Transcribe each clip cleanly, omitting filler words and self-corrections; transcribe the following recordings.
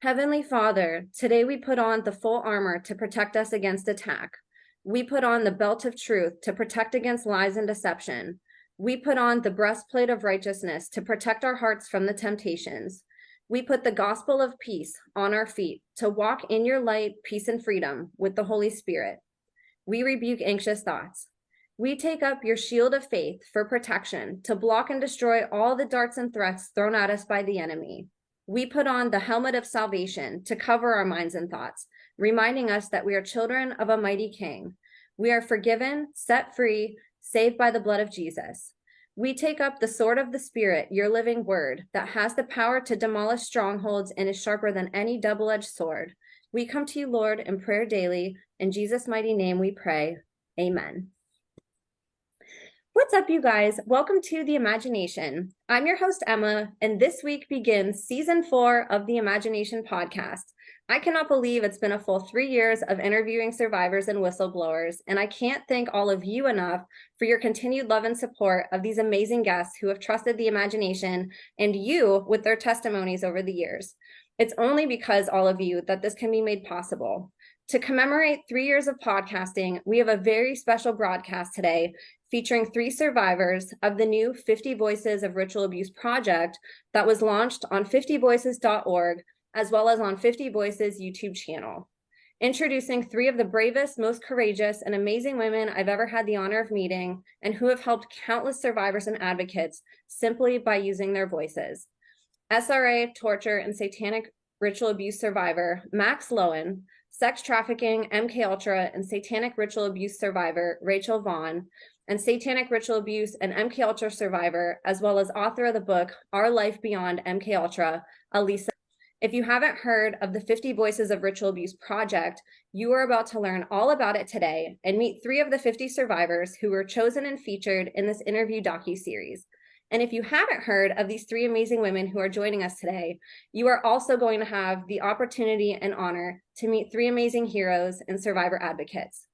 Heavenly Father, today we put on the full armor to protect us against attack. We put on the belt of truth to protect against lies and deception. We put on the breastplate of righteousness to protect our hearts from the temptations. We put the gospel of peace on our feet to walk in your light, peace, and freedom with the Holy Spirit. We rebuke anxious thoughts. We take up your shield of faith for protection to block and destroy all the darts and threats thrown at us by the enemy. We put on the helmet of salvation to cover our minds and thoughts, reminding us that we are children of a mighty King. We are forgiven, set free, saved by the blood of Jesus. We take up the sword of the Spirit, your living word, that has the power to demolish strongholds and is sharper than any double-edged sword. We come to you, Lord, in prayer daily. In Jesus' mighty name we pray. Amen. What's up, you guys? Welcome to The Imagination. I'm your host, Emma, and this week begins season 4 of the Imagination podcast. I cannot believe it's been a full 3 years of interviewing survivors and whistleblowers, and I can't thank all of you enough for your continued love and support of these amazing guests who have trusted The Imagination and you with their testimonies over the years. It's only because all of you that this can be made possible. To commemorate 3 years of podcasting, we have a very special broadcast today featuring 3 survivors of the new 50 Voices of Ritual Abuse project that was launched on 50voices.org, as well as on 50 Voices YouTube channel. Introducing 3 of the bravest, most courageous, and amazing women I've ever had the honor of meeting, and who have helped countless survivors and advocates simply by using their voices. SRA, torture, and satanic ritual abuse survivor Max Lowen, sex trafficking, MKUltra, and satanic ritual abuse survivor Rachel Vaughn, and satanic ritual abuse and MKUltra survivor, as well as author of the book Our Life Beyond MKUltra, Elisa. If you haven't heard of the 50 Voices of Ritual Abuse project, you are about to learn all about it today and meet 3 of the 50 survivors who were chosen and featured in this interview docuseries. And if you haven't heard of these 3 amazing women who are joining us today, you are also going to have the opportunity and honor to meet 3 amazing heroes and survivor advocates.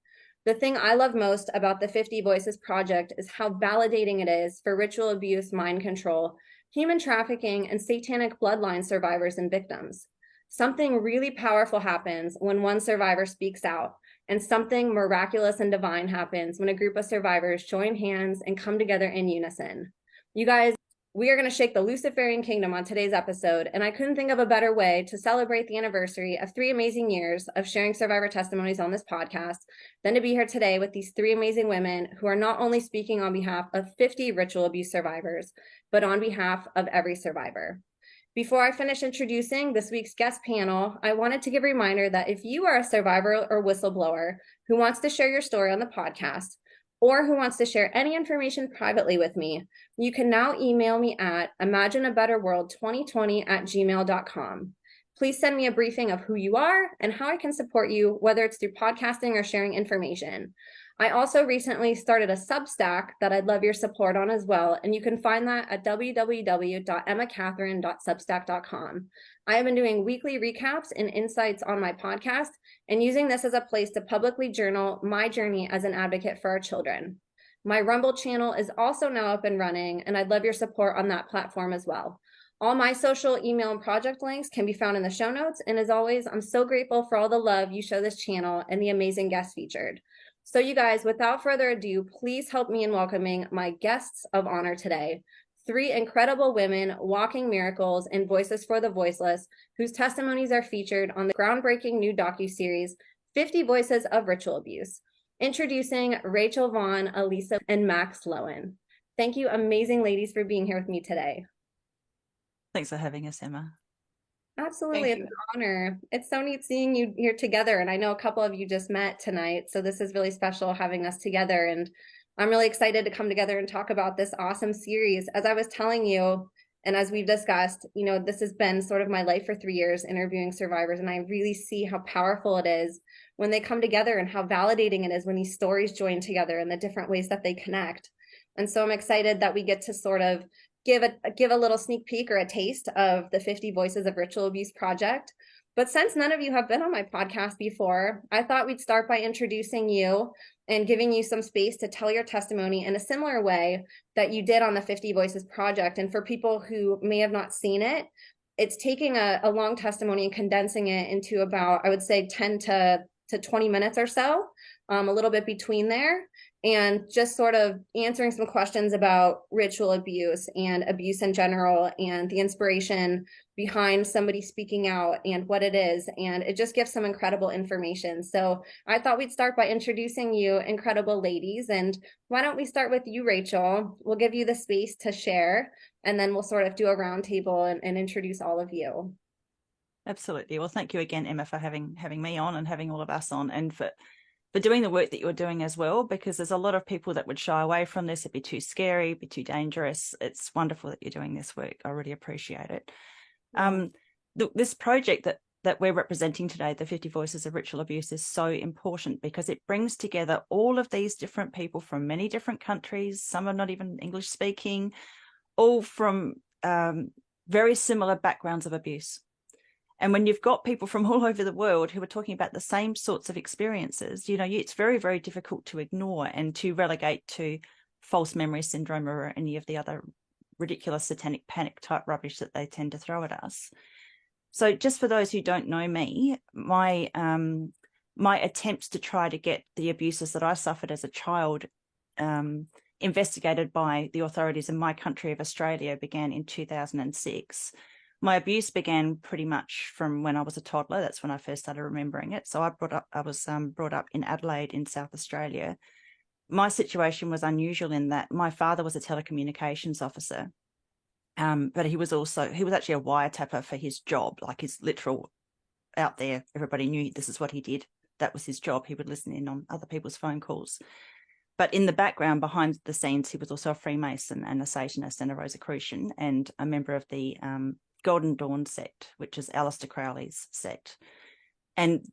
The thing I love most about the 50 Voices project is how validating it is for ritual abuse, mind control, human trafficking, and satanic bloodline survivors and victims. Something really powerful happens when one survivor speaks out, and something miraculous and divine happens when a group of survivors join hands and come together in unison. You guys, we are going to shake the Luciferian kingdom on today's episode, and I couldn't think of a better way to celebrate the anniversary of 3 amazing years of sharing survivor testimonies on this podcast than to be here today with these 3 amazing women who are not only speaking on behalf of 50 ritual abuse survivors, but on behalf of every survivor. Before I finish introducing this week's guest panel, I wanted to give a reminder that if you are a survivor or whistleblower who wants to share your story on the podcast, or who wants to share any information privately with me, you can now email me at imagineabetterworld2020@gmail.com. Please send me a briefing of who you are and how I can support you, whether it's through podcasting or sharing information. I also recently started a Substack that I'd love your support on as well, and you can find that at www.emmacatherine.substack.com. I have been doing weekly recaps and insights on my podcast and using this as a place to publicly journal my journey as an advocate for our children. My Rumble channel is also now up and running, and I'd love your support on that platform as well. All my social, email, and project links can be found in the show notes, and as always, I'm so grateful for all the love you show this channel and the amazing guests featured. So you guys, without further ado, please help me in welcoming my guests of honor today. 3 incredible women walking miracles and voices for the voiceless, whose testimonies are featured on the groundbreaking new docuseries, 50 Voices of Ritual Abuse. Introducing Rachel Vaughn, Elisa, and Max Lowen. Thank you, amazing ladies, for being here with me today. Thanks for having us, Emma. Absolutely, it's an honor. It's so neat seeing you here together, and I know a couple of you just met tonight, so this is really special having us together, and I'm really excited to come together and talk about this awesome series. As I was telling you, and as we've discussed, you know, this has been sort of my life for 3 years, interviewing survivors, and I really see how powerful it is when they come together and how validating it is when these stories join together and the different ways that they connect. And so I'm excited that we get to sort of give a little sneak peek or a taste of the 50 Voices of Ritual Abuse project. But since none of you have been on my podcast before, I thought we'd start by introducing you and giving you some space to tell your testimony in a similar way that you did on the 50 Voices project. And for people who may have not seen it, it's taking a long testimony and condensing it into about, I would say, 10 to 20 minutes or so, a little bit between there, and just sort of answering some questions about ritual abuse and abuse in general and the inspiration behind somebody speaking out and what it is. And it just gives some incredible information. So I thought we'd start by introducing you, incredible ladies. And why don't we start with you, Rachel? We'll give you the space to share, and then we'll sort of do a roundtable and introduce all of you. Absolutely. Well, thank you again, Emma, for having me on and having all of us on, and for doing the work that you're doing as well, because there's a lot of people that would shy away from this. It'd be too scary, be too dangerous. It's wonderful that you're doing this work. I really appreciate it. Yeah. This project that we're representing today, the 50 Voices of Ritual Abuse, is so important because it brings together all of these different people from many different countries. Some are not even English speaking, all from very similar backgrounds of abuse. And when you've got people from all over the world who are talking about the same sorts of experiences, it's very, very difficult to ignore and to relegate to false memory syndrome or any of the other ridiculous satanic panic type rubbish that they tend to throw at us. So just for those who don't know me, my attempts to try to get the abuses that I suffered as a child investigated by the authorities in my country of Australia began in 2006. My abuse began pretty much from when I was a toddler. That's when I first started remembering it. So I was brought up in Adelaide in South Australia. My situation was unusual in that my father was a telecommunications officer, but he was actually a wiretapper for his job, like his literal out there. Everybody knew this is what he did. That was his job. He would listen in on other people's phone calls. But in the background, behind the scenes, he was also a Freemason and a Satanist and a Rosicrucian and a member of the Golden Dawn sect, which is Aleister Crowley's sect. And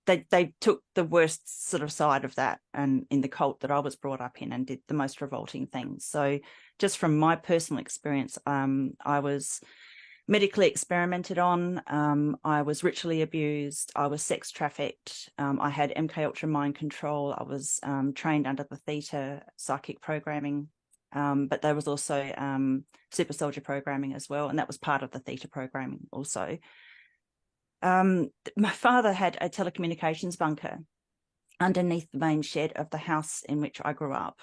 they took the worst sort of side of that and in the cult that I was brought up in and did the most revolting things. So just from my personal experience, I was medically experimented on. I was ritually abused. I was sex trafficked. I had MK Ultra mind control. I was trained under the theta psychic programming. But there was also super soldier programming as well, and that was part of the theta programming also. My father had a telecommunications bunker underneath the main shed of the house in which I grew up,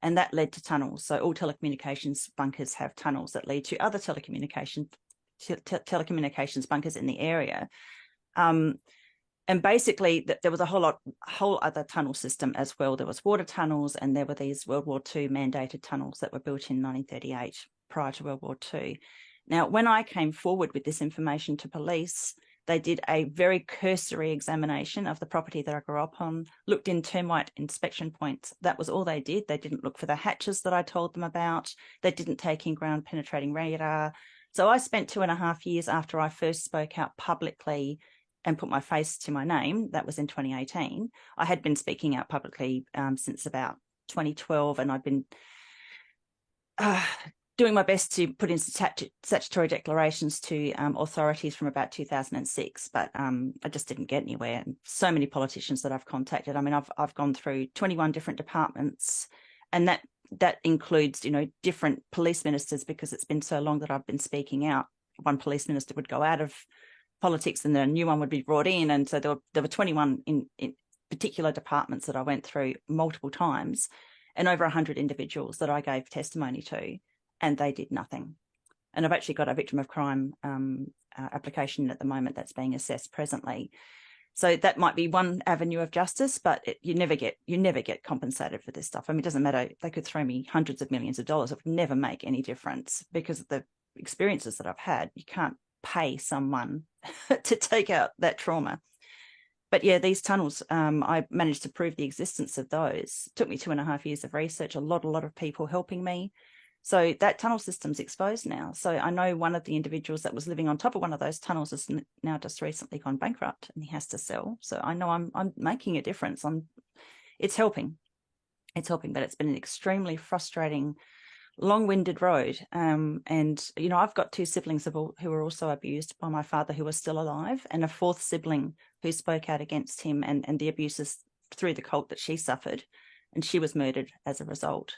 and that led to tunnels. So all telecommunications bunkers have tunnels that lead to other telecommunications bunkers in the area. And basically, there was a whole other tunnel system as well. There was water tunnels, and there were these World War II mandated tunnels that were built in 1938 prior to World War II. Now, when I came forward with this information to police, they did a very cursory examination of the property that I grew up on, looked in termite inspection points. That was all they did. They didn't look for the hatches that I told them about. They didn't take in ground penetrating radar. So I spent 2.5 years after I first spoke out publicly and put my face to my name. That was in 2018. I had been speaking out publicly since about 2012, and I'd been doing my best to put in statutory declarations to authorities from about 2006, but I just didn't get anywhere. And so many politicians that I've contacted. I mean, I've gone through 21 different departments, and that includes, different police ministers, because it's been so long that I've been speaking out. One police minister would go out of politics and then a new one would be brought in. And so there were 21 in particular departments that I went through multiple times, and over 100 individuals that I gave testimony to, and they did nothing. And I've actually got a victim of crime application at the moment that's being assessed presently. So that might be one avenue of justice, but you never get compensated for this stuff. I mean, it doesn't matter. They could throw me hundreds of millions of dollars. It would never make any difference, because of the experiences that I've had. You can't pay someone to take out that trauma. But yeah, these tunnels, I managed to prove the existence of those. It took me 2.5 years of research, a lot of people helping me. So that tunnel system's exposed now. So I know one of the individuals that was living on top of one of those tunnels has now just recently gone bankrupt, and he has to sell. So I know I'm making a difference. It's helping, but it's been an extremely frustrating, long-winded road. And I've got 2 siblings who were also abused by my father, who was still alive, and a 4th sibling who spoke out against him and the abuses through the cult that she suffered, and she was murdered as a result.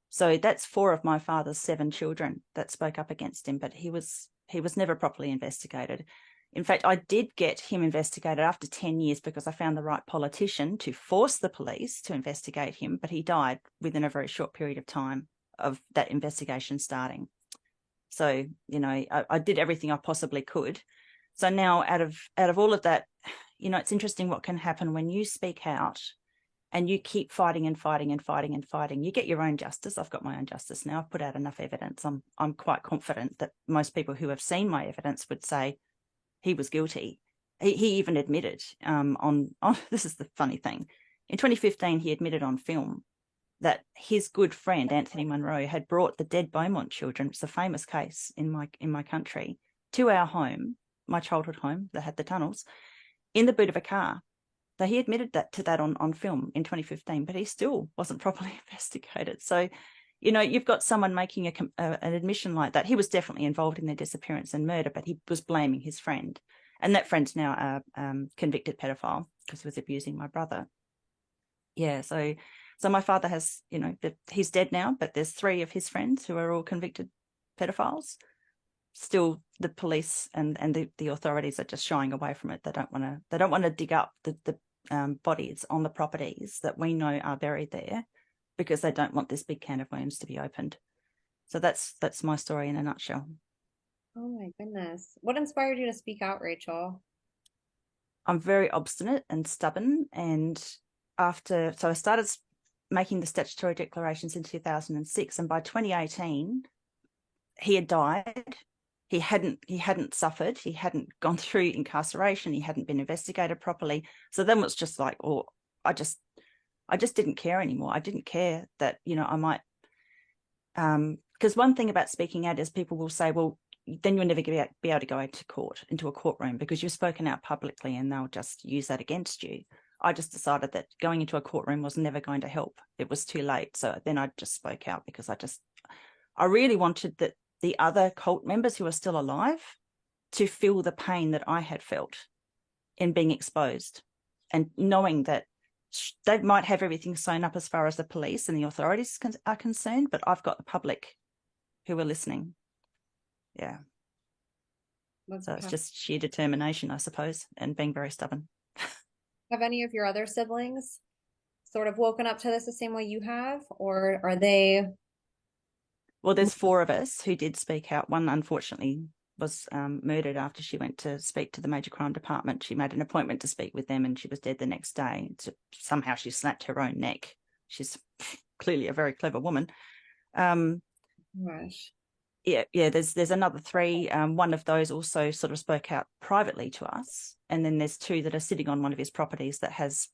So that's 4 of my father's 7 children that spoke up against him, but he was He was never properly investigated. In fact, I did get him investigated after 10 years because I found the right politician to force the police to investigate him, but he died within a very short period of time of that investigation starting. So, you know, I did everything I possibly could. So now out of all of that, you know, it's interesting what can happen when you speak out and you keep fighting and fighting and fighting and fighting. You get your own justice. I've got my own justice now. I've put out enough evidence. I'm quite confident that most people who have seen my evidence would say he was guilty. He even admitted on this is the funny thing. In 2015, he admitted on film that his good friend Anthony Monroe had brought the dead Beaumont children, it's a famous case in my country, to our home, my childhood home that had the tunnels, in the boot of a car. So he admitted that on film in 2015, but he still wasn't properly investigated. So, you know, you've got someone making an admission like that. He was definitely involved in their disappearance and murder, but he was blaming his friend. And that friend's now a convicted pedophile because he was abusing my brother. Yeah, so my father has, you know, he's dead now, but there's 3 of his friends who are all convicted pedophiles. Still, the police and the authorities are just shying away from it. They don't want to dig up the bodies on the properties that we know are buried there because they don't want this big can of worms to be opened. So that's my story in a nutshell. Oh my goodness. What inspired you to speak out, Rachel? I'm very obstinate and stubborn, and so I started making the statutory declarations in 2006, and by 2018 he had died. He hadn't suffered, he hadn't gone through incarceration, he hadn't been investigated properly. So then it's just like, I just didn't care anymore. I didn't care that, you know, I might because one thing about speaking out is people will say, well, then you'll never be able to go into a courtroom because you've spoken out publicly and they'll just use that against you. I just decided that going into a courtroom was never going to help. It was too late. So then I just spoke out because I really wanted that the other cult members who are still alive to feel the pain that I had felt in being exposed and knowing that they might have everything sewn up as far as the police and the authorities are concerned, but I've got the public who are listening. Yeah. So it's just sheer determination, I suppose, and being very stubborn. Have any of your other siblings sort of woken up to this the same way you have, or are they? Well, there's 4 of us who did speak out. One, unfortunately, was murdered after she went to speak to the Major Crime Department. She made an appointment to speak with them and she was dead the next day. So somehow she snapped her own neck. She's clearly a very clever woman. Gosh. Yeah, there's another 3. One of those also sort of spoke out privately to us. And then there's 2 that are sitting on one of his properties that has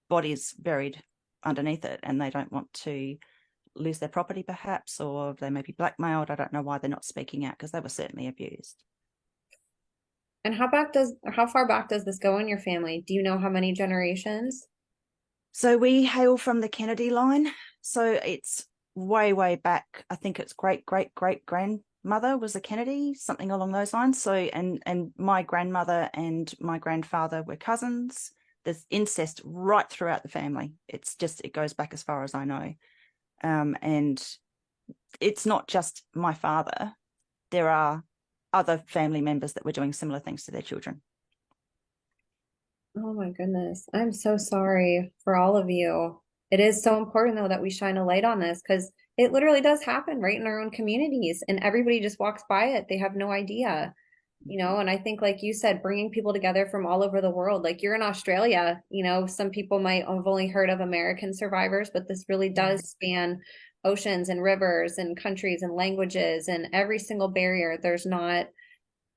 bodies buried underneath it, and they don't want to lose their property perhaps, or they may be blackmailed. I don't know why they're not speaking out because they were certainly abused. And how far back does this go in your family? Do you know how many generations? So we hail from the Kennedy line. So it's way back. I think it's great grandmother was a Kennedy, something along those lines. So and my grandmother and my grandfather were cousins. There's incest right throughout the family. It goes back as far as I know. And it's not just my father. There are other family members that were doing similar things to their children. Oh my goodness. I'm so sorry for all of you. It is so important though that we shine a light on this because it literally does happen right in our own communities and everybody just walks by it. They have no idea, you know, and I think like you said, bringing people together from all over the world, like you're in Australia, you know, some people might have only heard of American survivors, but this really does span oceans and rivers and countries and languages and every single barrier. There's not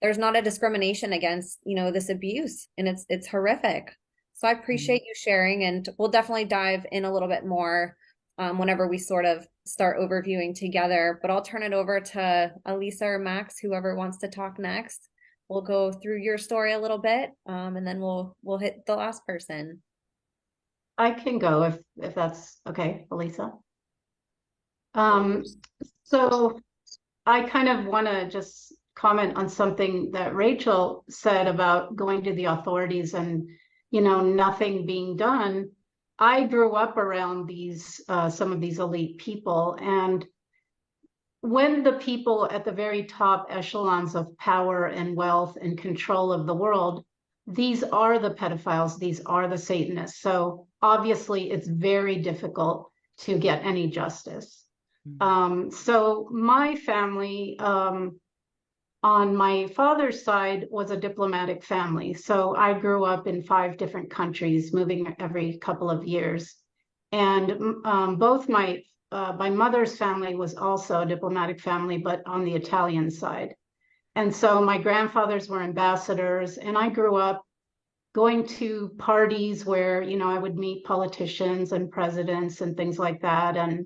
a discrimination against, you know, this abuse, and it's horrific. So I appreciate you sharing, and we'll definitely dive in a little bit more whenever we sort of start overviewing together. But I'll turn it over to Elisa or Max, whoever wants to talk next. We'll go through your story a little bit, and then we'll hit the last person. I can go if that's okay, Elisa. So I kind of want to just comment on something that Rachel said about going to the authorities and, you know, nothing being done. I grew up around these some of these elite people, and when the people at the very top echelons of power and wealth and control of the world, these are the pedophiles, these are the Satanists. So obviously it's very difficult to get any justice. So my family, on my father's side, was a diplomatic family. So I grew up in 5 different countries, moving every couple of years. And both my mother's family was also a diplomatic family, but on the Italian side. And so my grandfathers were ambassadors, and I grew up going to parties where, you know, I would meet politicians and presidents and things like that, and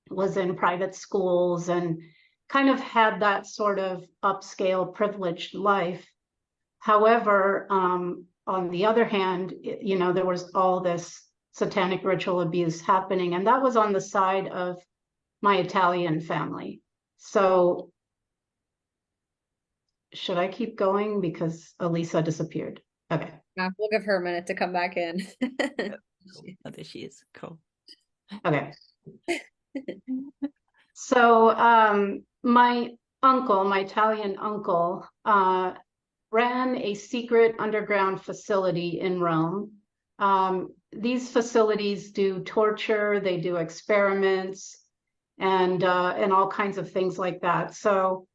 was in private schools and kind of had that sort of upscale privileged life. However, on the other hand, you know, there was all this satanic ritual abuse happening, and that was on the side of my Italian family. So should I keep going because Elisa disappeared? Okay. We'll give her a minute to come back in. Oh, there she is. Cool. Okay. So my uncle, my Italian uncle, ran a secret underground facility in Rome. These facilities do torture, they do experiments, and all kinds of things like that. So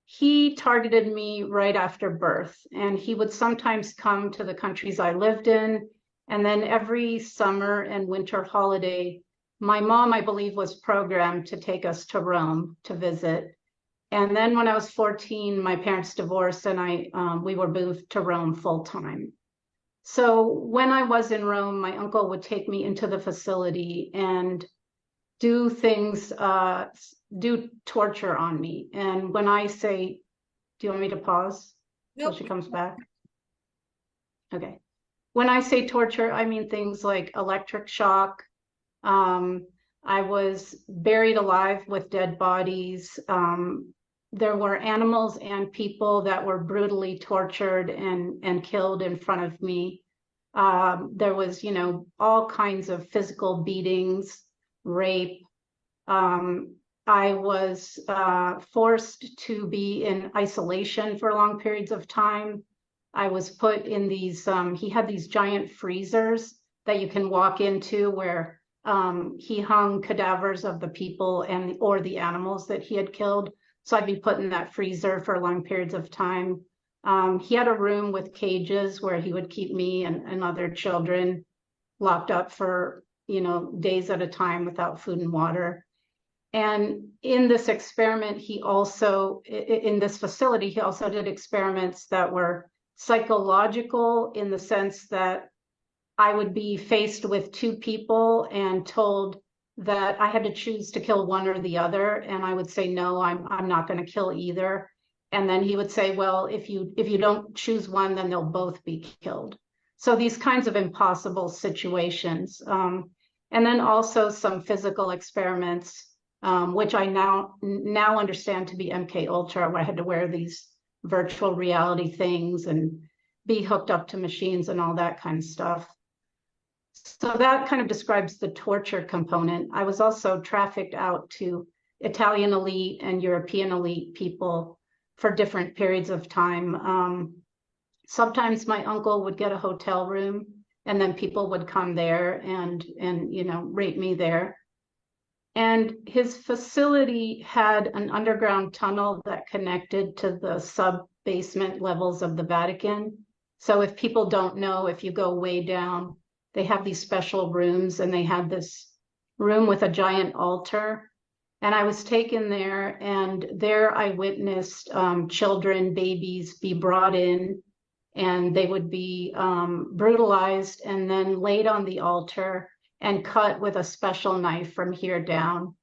he targeted me right after birth, and he would sometimes come to the countries I lived in. And then every summer and winter holiday, my mom, I believe, was programmed to take us to Rome to visit. And then when I was 14, my parents divorced, and we were moved to Rome full time. So when I was in Rome, my uncle would take me into the facility and do things, do torture on me. And when I say, do you want me to pause till she comes back? Okay. When I say torture, I mean things like electric shock. I was buried alive with dead bodies. There were animals and people that were brutally tortured and killed in front of me. There was, you know, all kinds of physical beatings, rape. I was forced to be in isolation for long periods of time. I was put in these, he had these giant freezers that you can walk into where he hung cadavers of the people or the animals that he had killed. So I'd be put in that freezer for long periods of time. He had a room with cages where he would keep me and other children locked up for, you know, days at a time without food and water. And in this experiment, in this facility, he also did experiments that were psychological, in the sense that I would be faced with 2 people and told that I had to choose to kill one or the other. And I would say, no, I'm not going to kill either. And then he would say, well, if you don't choose one, then they'll both be killed. So these kinds of impossible situations. And then also some physical experiments, which I now understand to be MK Ultra, where I had to wear these virtual reality things and be hooked up to machines and all that kind of stuff. So that kind of describes the torture component. I was also trafficked out to Italian elite and European elite people for different periods of time. Sometimes my uncle would get a hotel room, and then people would come there and you know, rape me there. And his facility had an underground tunnel that connected to the sub-basement levels of the Vatican. So if people don't know, if you go way down, they have these special rooms, and they had this room with a giant altar. And I was taken there, and there I witnessed children, babies be brought in, and they would be brutalized and then laid on the altar and cut with a special knife from here down.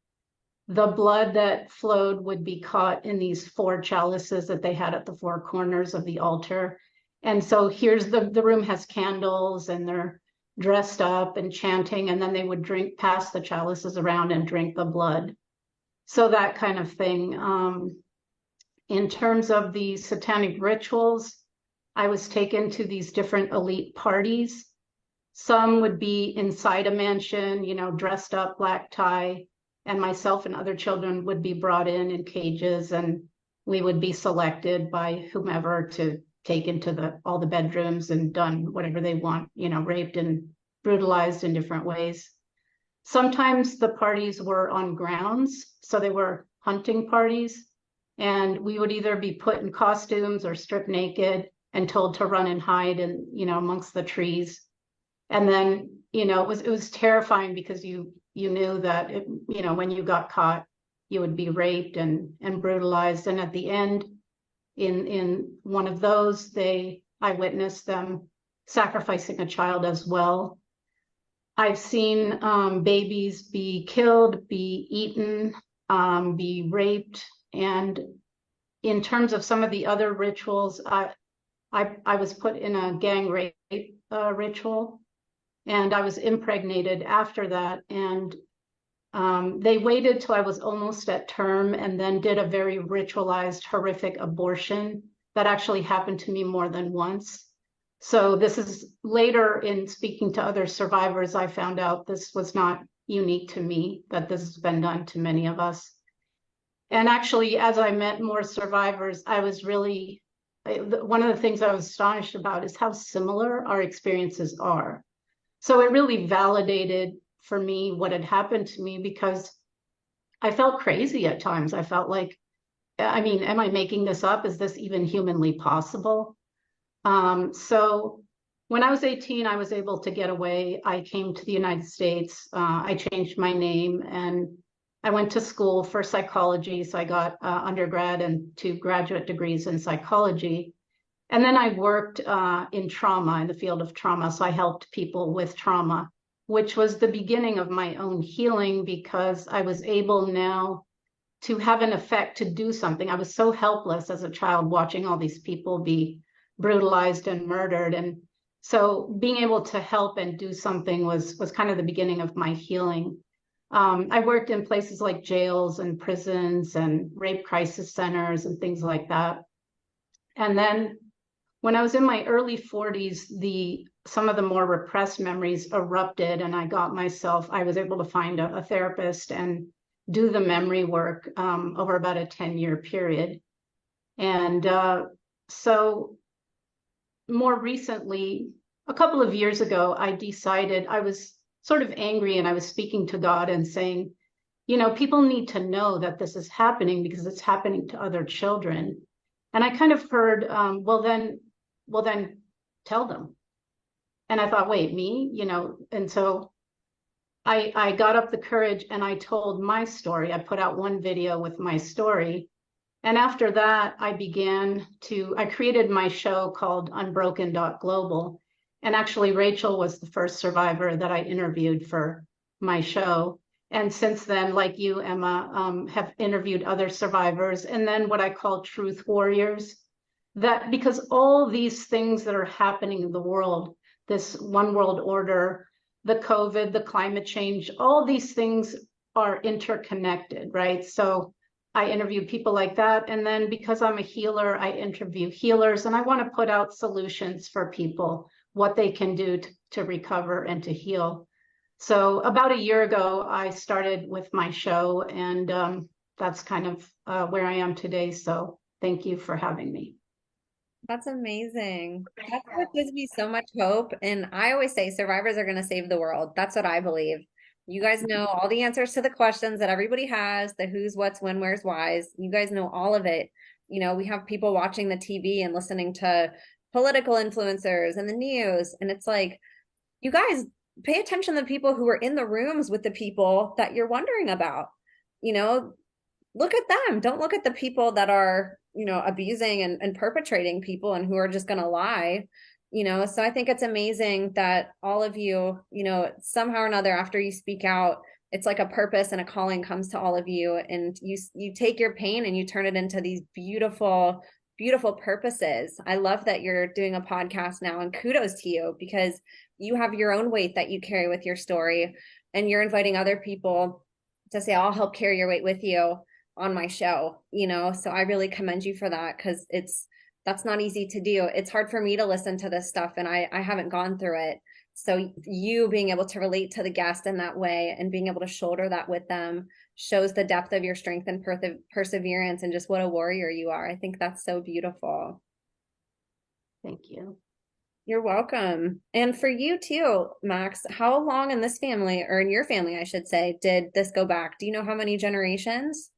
The blood that flowed would be caught in these 4 chalices that they had at the 4 corners of the altar. And so here's the room has candles, and they're dressed up and chanting, and then they would pass the chalices around and drink the blood. So that kind of thing. In terms of the satanic rituals, I was taken to these different elite parties. Some would be inside a mansion, you know, dressed up, black tie. and myself and other children would be brought in cages, and we would be selected by whomever to take into all the bedrooms and done whatever they want, raped and brutalized in different ways. Sometimes the parties were on grounds, so they were hunting parties, and we would either be put in costumes or stripped naked and told to run and hide amongst the trees. And then, it was terrifying because you knew that when you got caught, you would be raped and brutalized. And at the end, in one of those, I witnessed them sacrificing a child as well. I've seen babies be killed, be eaten, be raped. And in terms of some of the other rituals, I was put in a gang rape ritual, and I was impregnated after that. And they waited till I was almost at term and then did a very ritualized, horrific abortion that actually happened to me more than once. So this is later in speaking to other survivors, I found out this was not unique to me, that this has been done to many of us. And actually, as I met more survivors, one of the things I was astonished about is how similar our experiences are. So it really validated for me what had happened to me, because I felt crazy at times. I felt like, am I making this up? Is this even humanly possible? So when I was 18, I was able to get away. I came to the United States. I changed my name, and I went to school for psychology. So I got undergrad and 2 graduate degrees in psychology. And then I worked in trauma, in the field of trauma. So I helped people with trauma, which was the beginning of my own healing, because I was able now to have an effect, to do something. I was so helpless as a child watching all these people be brutalized and murdered. And so being able to help and do something was kind of the beginning of my healing. I worked in places like jails and prisons and rape crisis centers and things like that. And then when I was in my early 40s, some of the more repressed memories erupted, and I was able to find a therapist and do the memory work over about a 10-year period. And so more recently, a couple of years ago, I decided, I was sort of angry, and I was speaking to God and saying, people need to know that this is happening because it's happening to other children. And I kind of heard, well then tell them. And I thought, wait, me? And so I got up the courage and I told my story. I put out one video with my story. And after that, I created my show called Unbroken.Global. And actually, Rachel was the first survivor that I interviewed for my show. And since then, like you, Emma, have interviewed other survivors, and then what I call truth warriors. That because all these things that are happening in the world, this one world order, the COVID, the climate change, all these things are interconnected, right? So I interview people like that. And then because I'm a healer, I interview healers, and I want to put out solutions for people, what they can do to recover and to heal. So about a year ago, I started with my show, and that's kind of where I am today. So thank you for having me. That's amazing. That's what gives me so much hope. And I always say survivors are going to save the world. That's what I believe. You guys know all the answers to the questions that everybody has, the who's, what's, when, where's, why's. You guys know all of it. We have people watching the TV and listening to political influencers and the news. And it's like, you guys pay attention to the people who are in the rooms with the people that you're wondering about. Look at them. Don't look at the people that are, abusing and perpetrating people and who are just going to lie. So I think it's amazing that all of you, somehow or another, after you speak out, it's like a purpose and a calling comes to all of you, and you take your pain and you turn it into these beautiful, beautiful purposes. I love that you're doing a podcast now, and kudos to you, because you have your own weight that you carry with your story, and you're inviting other people to say, I'll help carry your weight with you on my show, so I really commend you for that, because that's not easy to do. It's hard for me to listen to this stuff, and I haven't gone through it, So you being able to relate to the guest in that way and being able to shoulder that with them shows the depth of your strength and perseverance and just what a warrior you are. I think that's so beautiful. Thank you. You're welcome. And for you too, Max, how long in this family, or in your family, I should say, did this go back? Do you know how many generations?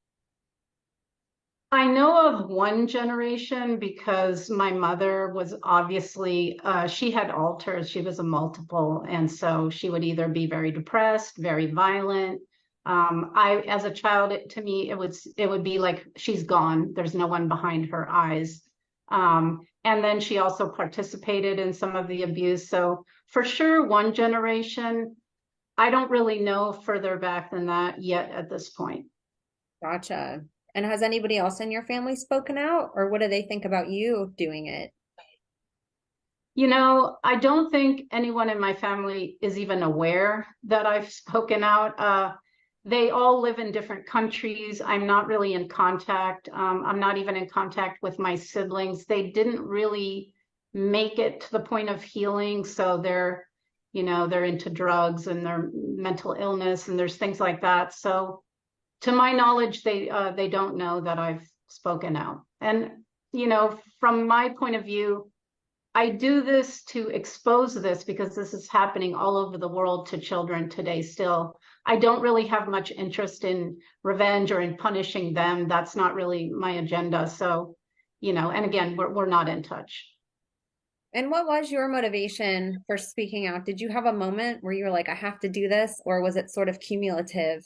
I know of one generation because my mother was obviously, she had alters, she was a multiple. And so she would either be very depressed, very violent. As a child, to me, it would be like she's gone. There's no one behind her eyes. And then she also participated in some of the abuse. So for sure, one generation. I don't really know further back than that yet at this point. Gotcha. And has anybody else in your family spoken out, or what do they think about you doing it? You know, I don't think anyone in my family is even aware that I've spoken out. They all live in different countries. I'm not really in contact. I'm not even in contact with my siblings. They didn't really make it to the point of healing. So they're into drugs and their mental illness and there's things like that. So to my knowledge, they don't know that I've spoken out. And, from my point of view, I do this to expose this because this is happening all over the world to children today still. I don't really have much interest in revenge or in punishing them. That's not really my agenda. So, and again, we're not in touch. And what was your motivation for speaking out? Did you have a moment where you were like, I have to do this, or was it sort of cumulative?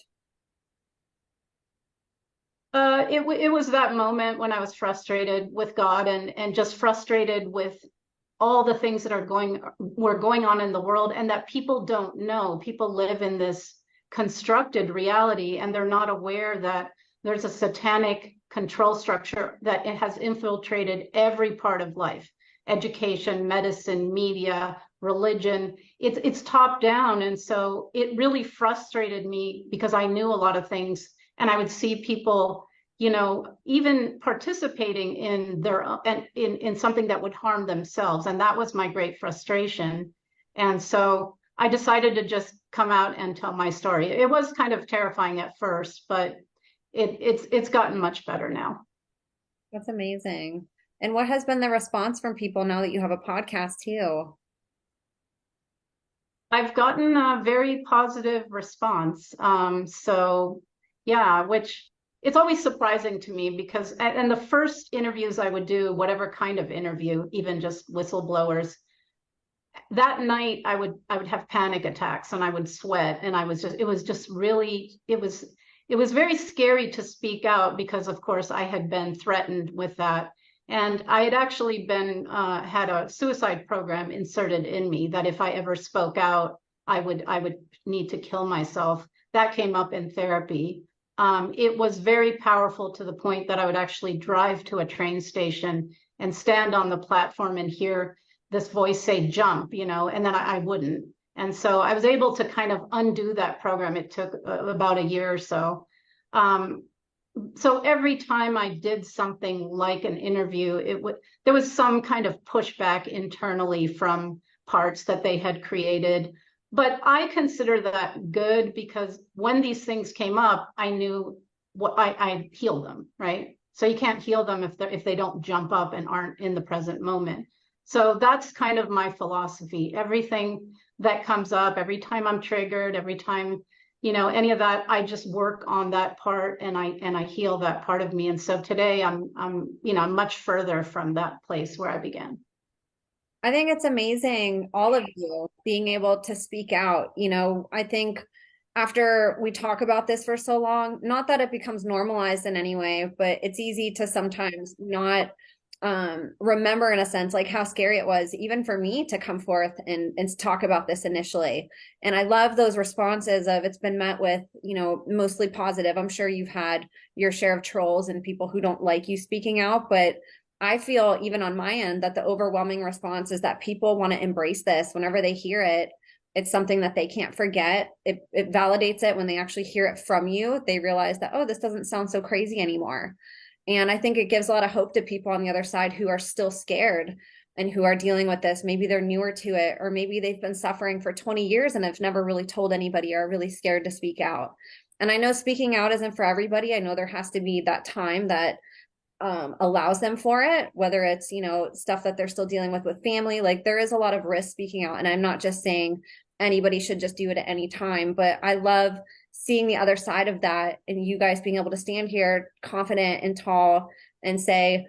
It was that moment when I was frustrated with God and just frustrated with all the things that were going on in the world and that people don't know. People live in this constructed reality and they're not aware that there's a satanic control structure that it has infiltrated every part of life: education, medicine, media, religion. It's top down. And so it really frustrated me because I knew a lot of things and I would see people even participating in in something that would harm themselves. And that was my great frustration. And so I decided to just come out and tell my story. It was kind of terrifying at first, but it's gotten much better now. That's amazing. And what has been the response from people now that you have a podcast too? I've gotten a very positive response. So yeah, which it's always surprising to me because, and the first interviews I would do, whatever kind of interview, even just whistleblowers, that night I would have panic attacks and I would sweat and it was very scary to speak out because of course I had been threatened with that. And I had actually had a suicide program inserted in me that if I ever spoke out, I would need to kill myself. That came up in therapy. It was very powerful to the point that I would actually drive to a train station and stand on the platform and hear this voice say jump, and then I wouldn't. And so I was able to kind of undo that program. It took about a year or so. So every time I did something like an interview, there was some kind of pushback internally from parts that they had created. But I consider that good because when these things came up, I knew what I healed them, right? So you can't heal them if they don't jump up and aren't in the present moment. So that's kind of my philosophy. Everything that comes up, every time I'm triggered, every time any of that, I just work on that part and I heal that part of me. And so today I'm much further from that place where I began. I think it's amazing, all of you being able to speak out. I think after we talk about this for so long, not that it becomes normalized in any way, but it's easy to sometimes not remember in a sense like how scary it was even for me to come forth and talk about this initially. And I love those responses of it's been met with mostly positive. I'm sure you've had your share of trolls and people who don't like you speaking out, but I feel even on my end that the overwhelming response is that people want to embrace this. Whenever they hear it, it's something that they can't forget. It validates it. When they actually hear it from you, they realize that, oh, this doesn't sound so crazy anymore. And I think it gives a lot of hope to people on the other side who are still scared. and who are dealing with this. Maybe they're newer to it, or maybe they've been suffering for 20 years and have never really told anybody, or are really scared to speak out. And I know speaking out isn't for everybody. I know there has to be that time that allows them for it, whether it's, stuff that they're still dealing with family. Like, there is a lot of risk speaking out. And I'm not just saying anybody should just do it at any time, but I love seeing the other side of that, and you guys being able to stand here confident and tall and say,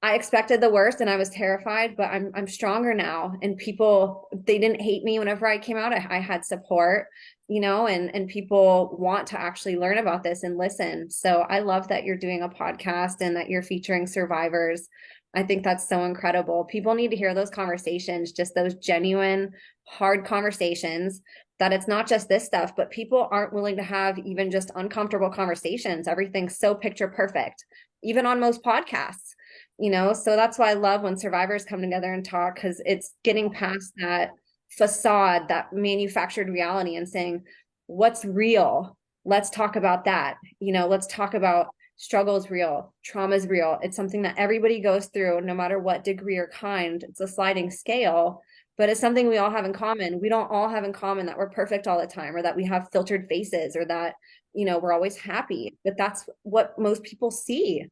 I expected the worst and I was terrified, but I'm stronger now. And people, they didn't hate me whenever I came out. I had support, and people want to actually learn about this and listen. So I love that you're doing a podcast and that you're featuring survivors. I think that's so incredible. People need to hear those conversations, just those genuine, hard conversations, that it's not just this stuff, but people aren't willing to have even just uncomfortable conversations. Everything's so picture perfect, even on most podcasts. So that's why I love when survivors come together and talk, because it's getting past that facade, that manufactured reality, and saying, what's real? Let's talk about that. Let's talk about struggle is real, trauma is real. It's something that everybody goes through, no matter what degree or kind. It's a sliding scale, but it's something we all have in common. We don't all have in common that we're perfect all the time, or that we have filtered faces, or that, we're always happy, but that's what most people see.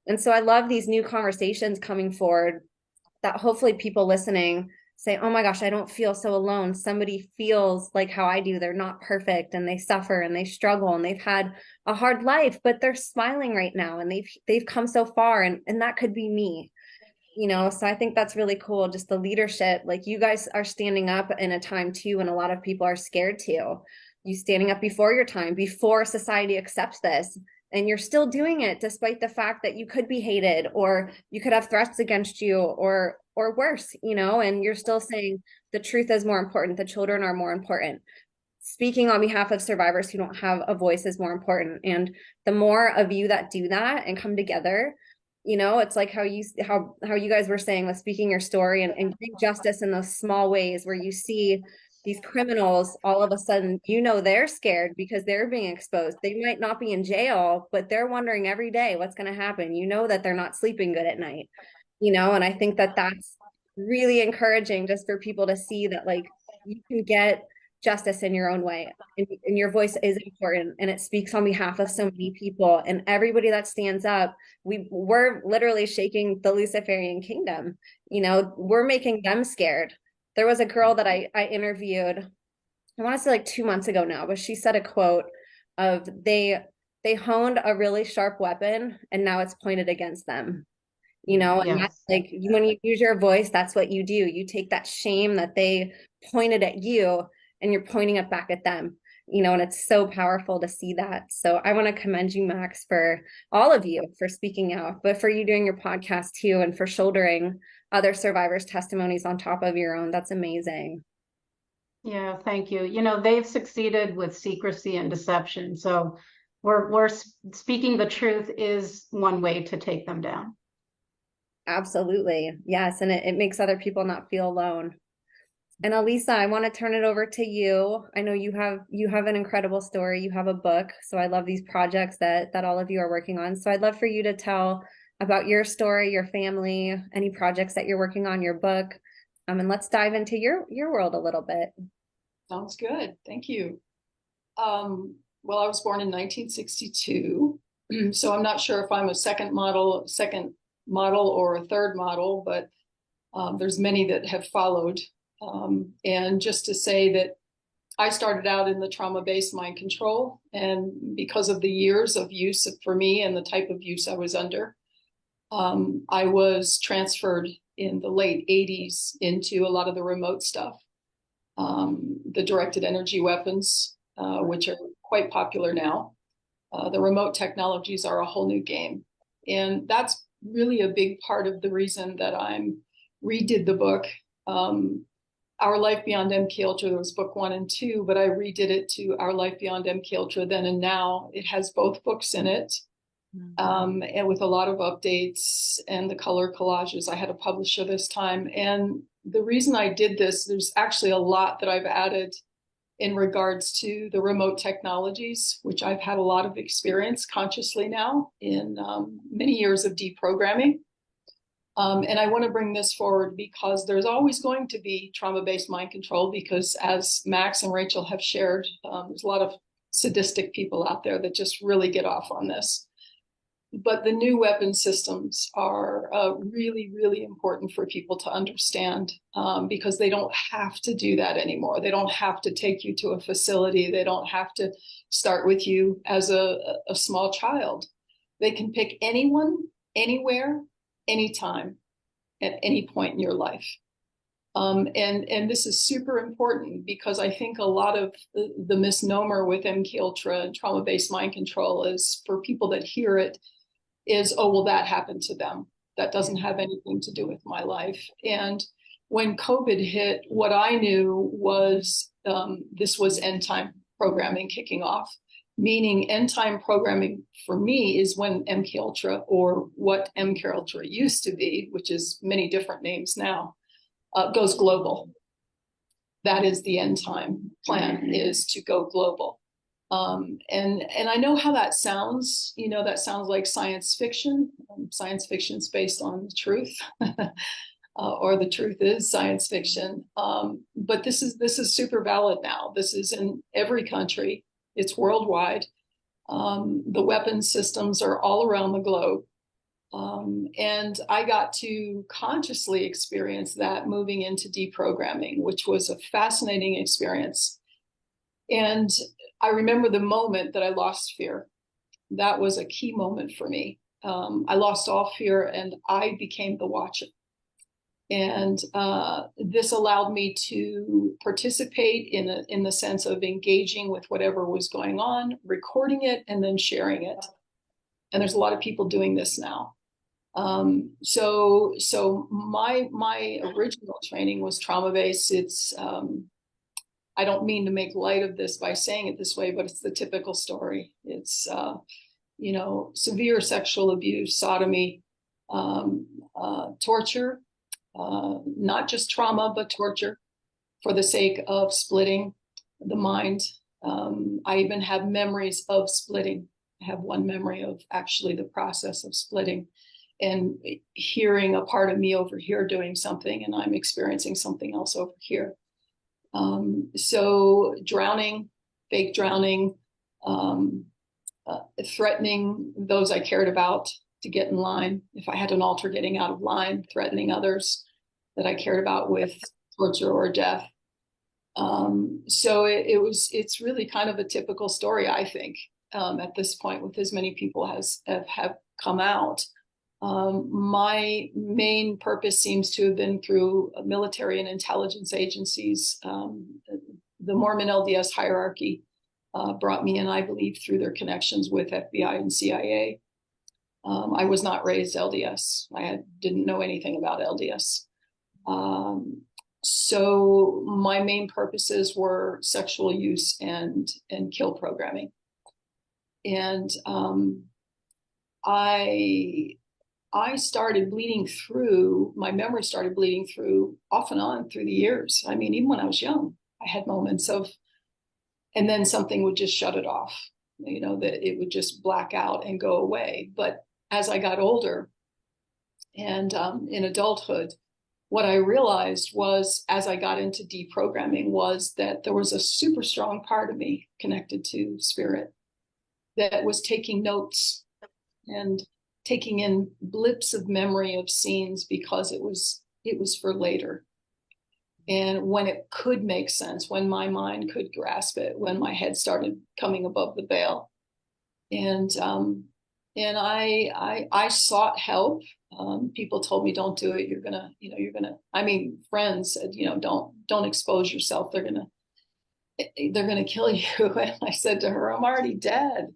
And so I love these new conversations coming forward, that hopefully people listening say, oh my gosh, I don't feel so alone. Somebody feels like how I do. They're not perfect, and they suffer and they struggle, and they've had a hard life, but they're smiling right now, and they've come so far, and that could be me. So I think that's really cool. Just the leadership, like you guys are standing up in a time too, when a lot of people are scared to. You standing up before your time, before society accepts this. And you're still doing it despite the fact that you could be hated, or you could have threats against you, or worse, and you're still saying the truth is more important. The children are more important. Speaking on behalf of survivors who don't have a voice is more important. And the more of you that do that and come together, it's like how you guys were saying, with speaking your story and bring justice in those small ways, where you see these criminals, all of a sudden, they're scared because they're being exposed. They might not be in jail, but they're wondering every day what's going to happen. That they're not sleeping good at night, and I think that that's really encouraging, just for people to see that, like, you can get justice in your own way, and your voice is important, and it speaks on behalf of so many people, and everybody that stands up. We're literally shaking the Luciferian kingdom. We're making them scared. There was a girl that I interviewed, I want to say like 2 months ago now, but she said a quote of, they honed a really sharp weapon and now it's pointed against them. And that's like, when you use your voice, that's what you do. You take that shame that they pointed at you and you're pointing it back at them, and it's so powerful to see that. So I want to commend you, Max, for all of you for speaking out, but for you doing your podcast too, and for shouldering other survivors' testimonies on top of your own. That's amazing. Yeah, thank you. They've succeeded with secrecy and deception. So we're speaking the truth is one way to take them down. Absolutely. Yes. And it makes other people not feel alone. And Elisa, I want to turn it over to you. I know you have an incredible story. You have a book. So I love these projects that all of you are working on. So I'd love for you to tell about your story, your family, any projects that you're working on, your book. And let's dive into your world a little bit. Sounds good. Thank you. Well, I was born in 1962, so I'm not sure if I'm a second model or a third model, but there's many that have followed. And just to say that I started out in the trauma-based mind control, and because of the years of use for me and the type of use I was under, I was transferred in the late 80s into a lot of the remote stuff, the directed energy weapons, which are quite popular now. The remote technologies are a whole new game. And that's really a big part of the reason that I'm redid the book. Our Life Beyond MK Ultra, there was book 1 and 2, but I redid it to Our Life Beyond MK Ultra then and now. It has both books in it, and with a lot of updates and the color collages. I had a publisher this time. And the reason I did this, there's actually a lot that I've added in regards to the remote technologies, which I've had a lot of experience consciously now in many years of deprogramming. And I want to bring this forward because there's always going to be trauma-based mind control, because as Max and Rachel have shared, there's a lot of sadistic people out there that just really get off on this. But the new weapon systems are really, really important for people to understand, because they don't have to do that anymore. They don't have to take you to a facility. They don't have to start with you as a small child. They can pick anyone, anywhere, anytime, at any point in your life. And this is super important, because I think a lot of the misnomer with MKUltra and trauma-based mind control is, for people that hear it, is, oh, well, that happened to them. That doesn't have anything to do with my life. And when COVID hit, what I knew was this was end time programming kicking off. Meaning end time programming for me is when MKUltra, or what MKUltra used to be, which is many different names now, goes global. That is the end time plan, is to go global. And I know how that sounds. You know, that sounds like science fiction. Science fiction is based on the truth, or the truth is science fiction. But this is super valid now. This is in every country. It's worldwide. The weapons systems are all around the globe. And I got to consciously experience that moving into deprogramming, which was a fascinating experience. And I remember the moment that I lost fear. That was a key moment for me. I lost all fear and I became the watcher. And this allowed me to participate in the sense of engaging with whatever was going on, recording it, and then sharing it. And there's a lot of people doing this now. So my original training was trauma-based. It's I don't mean to make light of this by saying it this way, but it's the typical story. It's you know, severe sexual abuse, sodomy, torture. Not just trauma, but torture for the sake of splitting the mind. I even have memories of splitting. I have one memory of actually the process of splitting, and hearing a part of me over here doing something, and I'm experiencing something else over here. So drowning, fake drowning, threatening those I cared about to get in line. If I had an altar, getting out of line, threatening others that I cared about with torture or death. So it's really kind of a typical story, I think, at this point, with as many people have come out. My main purpose seems to have been through military and intelligence agencies. The Mormon LDS hierarchy brought me in, I believe, through their connections with FBI and CIA. I was not raised LDS. I didn't know anything about LDS. So my main purposes were sexual use and kill programming. And I started bleeding through, my memory started bleeding through off and on through the years. I mean, even when I was young, I had moments of, and then something would just shut it off, you know, that it would just black out and go away. But as I got older and in adulthood, what I realized was, as I got into deprogramming, was that there was a super strong part of me connected to spirit that was taking notes and taking in blips of memory of scenes, because it was for later. And when it could make sense, when my mind could grasp it, when my head started coming above the veil. And I sought help. People told me, don't do it. You're gonna, I mean, friends said, don't expose yourself. They're gonna kill you. And I said to her, I'm already dead.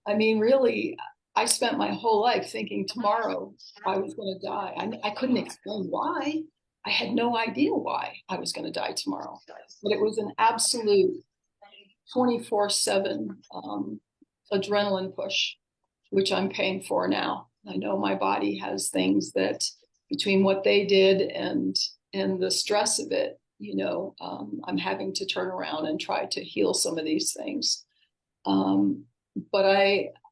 I mean, really, I spent my whole life thinking tomorrow I was gonna die. I couldn't explain why. I had no idea why I was gonna die tomorrow. But it was an absolute 24/7 adrenaline push, which I'm paying for now. I know my body has things that, between what they did and the stress of it, I'm having to turn around and try to heal some of these things. But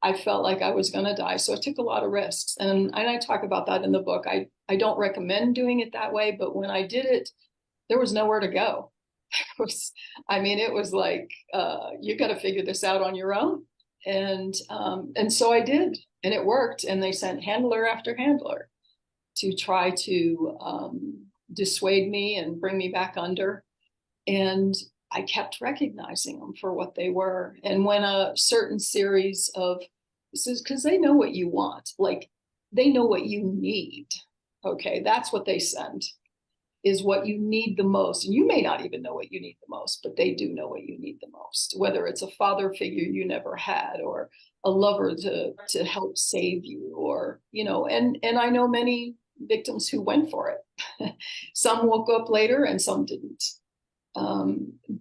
I felt like I was going to die. So I took a lot of risks. And I talk about that in the book. I don't recommend doing it that way, but when I did it, there was nowhere to go. It was like, you got to figure this out on your own. And so I did, and it worked. And they sent handler after handler to try to dissuade me and bring me back under. And I kept recognizing them for what they were. And when a certain series of, this is because they know what you want, like they know what you need. Okay, that's what they send, is what you need the most. And you may not even know what you need the most, but they do know what you need the most, whether it's a father figure you never had, or a lover to help save you, or, and I know many victims who went for it. Some woke up later and some didn't.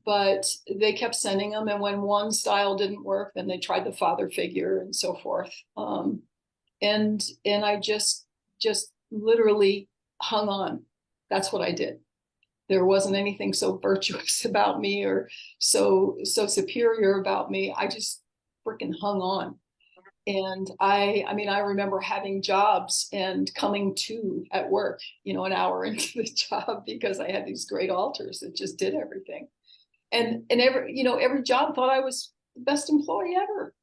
But they kept sending them. And when one style didn't work, then they tried the father figure and so forth. And I just literally hung on. That's what I did. There wasn't anything so virtuous about me or so superior about me. I just freaking hung on. And I remember having jobs and coming to at work, an hour into the job, because I had these great alters that just did everything. And every job thought I was the best employee ever,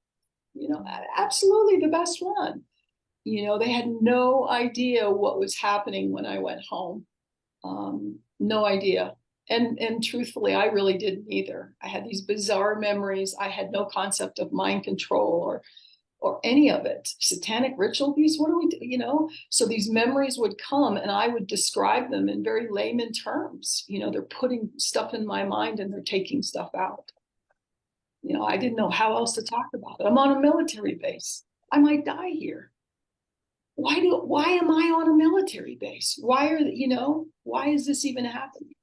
absolutely the best one. They had no idea what was happening when I went home. No idea. And truthfully, I really didn't either. I had these bizarre memories. I had no concept of mind control or any of it. Satanic ritual abuse, what do we do? So these memories would come and I would describe them in very layman terms. They're putting stuff in my mind and they're taking stuff out. I didn't know how else to talk about it. I'm on a military base. I might die here. Why am I on a military base? Why is this even happening?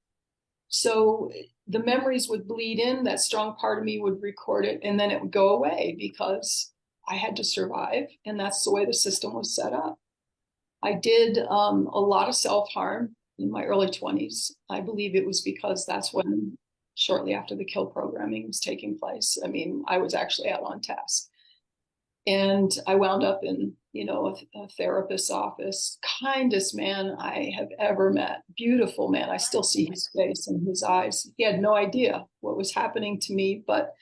So the memories would bleed in, that strong part of me would record it, and then it would go away because I had to survive. And that's the way the system was set up. I did a lot of self-harm in my early 20s. I believe it was because that's when, shortly after the kill programming was taking place, I was actually out on task. And I wound up in, a therapist's office, kindest man I have ever met, beautiful man. I still see his face and his eyes. He had no idea what was happening to me, but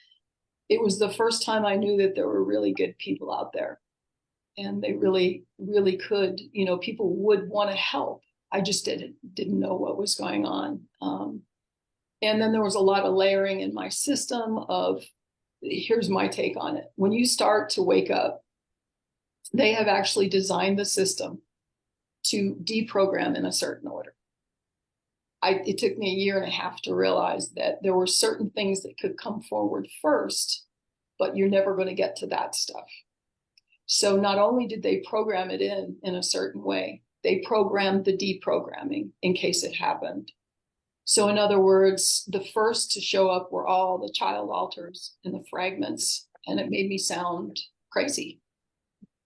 it was the first time I knew that there were really good people out there. And they really, really could, people would want to help. I just didn't know what was going on. And then there was a lot of layering in my system of, here's my take on it. When you start to wake up, they have actually designed the system to deprogram in a certain order. It took me a year and a half to realize that there were certain things that could come forward first, but you're never going to get to that stuff. So not only did they program it in a certain way, they programmed the deprogramming in case it happened. So in other words, the first to show up were all the child alters and the fragments, and it made me sound crazy.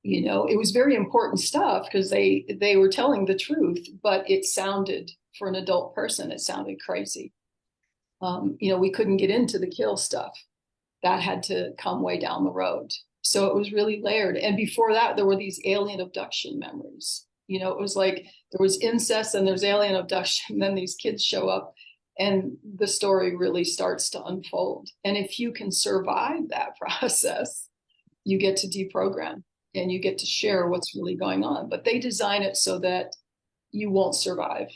It was very important stuff because they were telling the truth, but it sounded, for an adult person, it sounded crazy. We couldn't get into the kill stuff. That had to come way down the road. So it was really layered. And before that, there were these alien abduction memories. It was like there was incest and there's alien abduction. Then these kids show up and the story really starts to unfold. And if you can survive that process, you get to deprogram and you get to share what's really going on. But they design it so that you won't survive.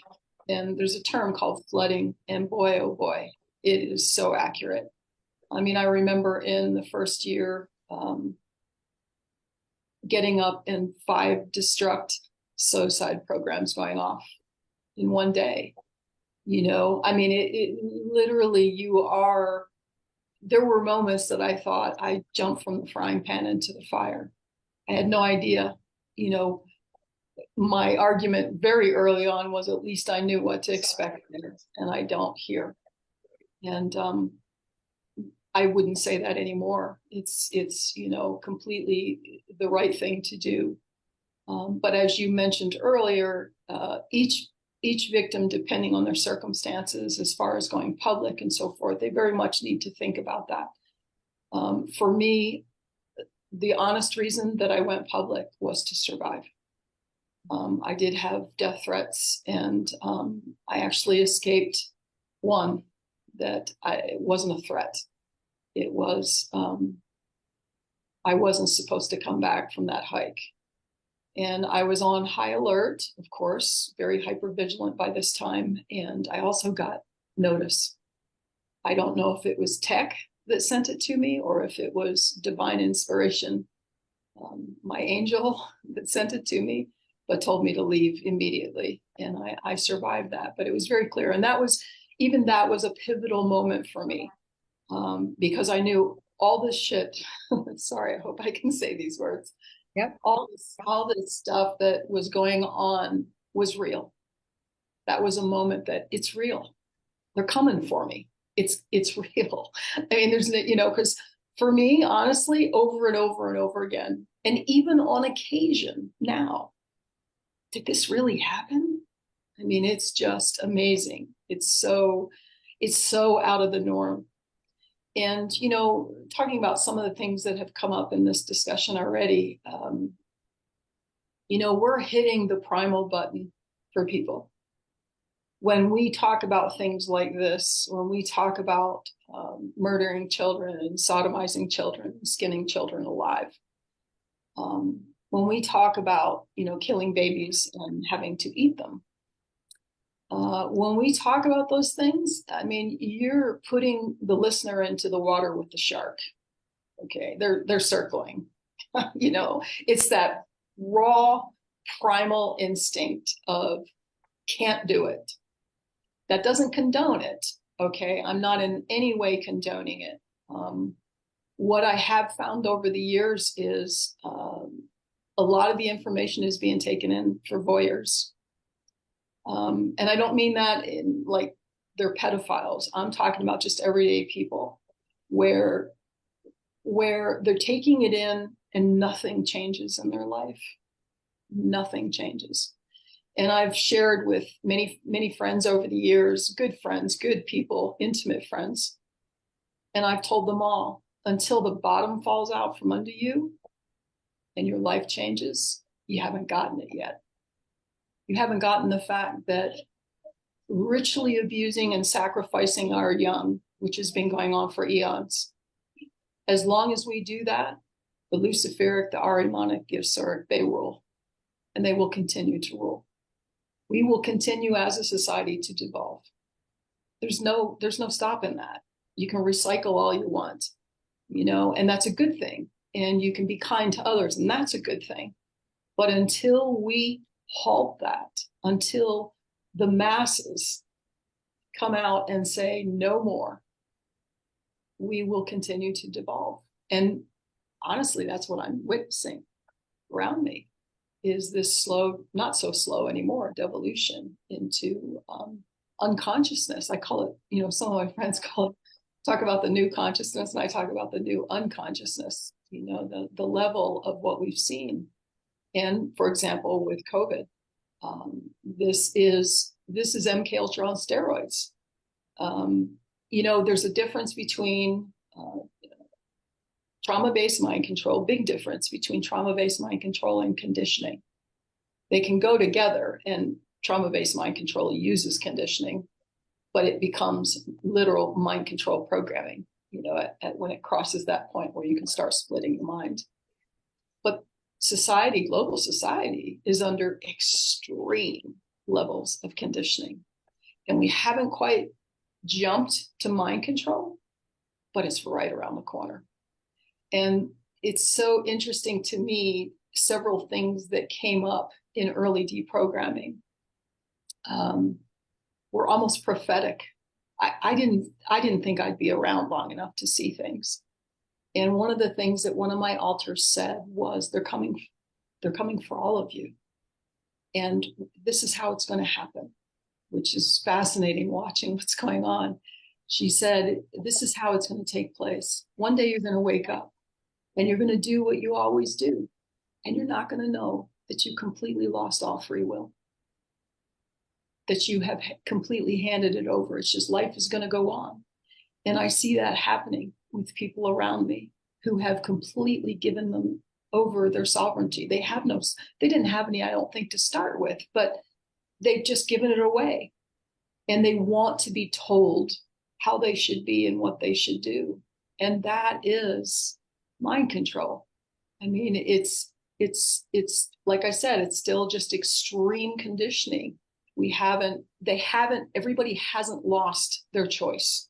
And there's a term called flooding. And boy, oh boy, it is so accurate. I remember in the first year, getting up and 5 destruct suicide programs going off in one day. It literally, there were moments that I thought I jumped from the frying pan into the fire. I had no idea. My argument very early on was at least I knew what to expect there, and I don't here. And I wouldn't say that anymore. It's completely the right thing to do. But as you mentioned earlier, each victim, depending on their circumstances, as far as going public and so forth, they very much need to think about that. For me, the honest reason that I went public was to survive. I did have death threats, and I actually escaped one that it wasn't a threat. It was, I wasn't supposed to come back from that hike. And I was on high alert, of course, very hypervigilant by this time. And I also got notice. I don't know if it was tech that sent it to me or if it was divine inspiration, my angel that sent it to me, but told me to leave immediately. And I survived that, but it was very clear. And that was a pivotal moment for me, because I knew all this shit. Sorry, I hope I can say these words. Yep. All this stuff that was going on was real. That was a moment that it's real. They're coming for me. It's real. I mean, there's, because for me, honestly, over and over and over again, and even on occasion now, did this really happen? I mean, it's just amazing. It's so out of the norm. And, talking about some of the things that have come up in this discussion already, we're hitting the primal button for people. When we talk about things like this, when we talk about murdering children and sodomizing children, and skinning children alive, when we talk about, killing babies and having to eat them, when we talk about those things, I mean, you're putting the listener into the water with the shark. Okay, they're circling. It's that raw primal instinct of can't do it. That doesn't condone it. Okay, I'm not in any way condoning it. What I have found over the years is a lot of the information is being taken in for voyeurs. And I don't mean that in like they're pedophiles. I'm talking about just everyday people where they're taking it in and nothing changes in their life. Nothing changes. And I've shared with many, many friends over the years, good friends, good people, intimate friends. And I've told them all, until the bottom falls out from under you and your life changes, you haven't gotten it yet. You haven't gotten the fact that ritually abusing and sacrificing our young, which has been going on for eons, as long as we do that, the Luciferic, the Ahrimanic, the Asuric, they rule. And they will continue to rule. We will continue as a society to devolve. There's no stopping that. You can recycle all you want, and that's a good thing. And you can be kind to others, and that's a good thing. But until we halt that, until the masses come out and say no more, we will continue to devolve. And honestly, that's what I'm witnessing around me, is this slow, not so slow anymore, devolution into unconsciousness. I call it, some of my friends talk about the new consciousness, and I talk about the new unconsciousness, the level of what we've seen. And for example, with COVID, this is MK Ultra on steroids. There's a difference between trauma-based mind control, big difference between trauma-based mind control and conditioning. They can go together, and trauma-based mind control uses conditioning, but it becomes literal mind control programming, when it crosses that point where you can start splitting the mind. But society, global society, is under extreme levels of conditioning. And we haven't quite jumped to mind control, but it's right around the corner. And it's so interesting to me, several things that came up in early deprogramming were almost prophetic. I didn't think I'd be around long enough to see things. And one of the things that one of my alters said was, they're coming for all of you. And this is how it's going to happen, which is fascinating watching what's going on. She said, this is how it's going to take place. One day you're going to wake up and you're going to do what you always do. And you're not going to know that you completely lost all free will, that you have completely handed it over. It's just life is going to go on. And I see that happening with people around me. who have completely given them over their sovereignty. They didn't have any, I don't think, to start with, but they've just given it away. And they want to be told how they should be and what they should do. And that is mind control. I mean, it's like I said, it's still just extreme conditioning. Everybody hasn't lost their choice.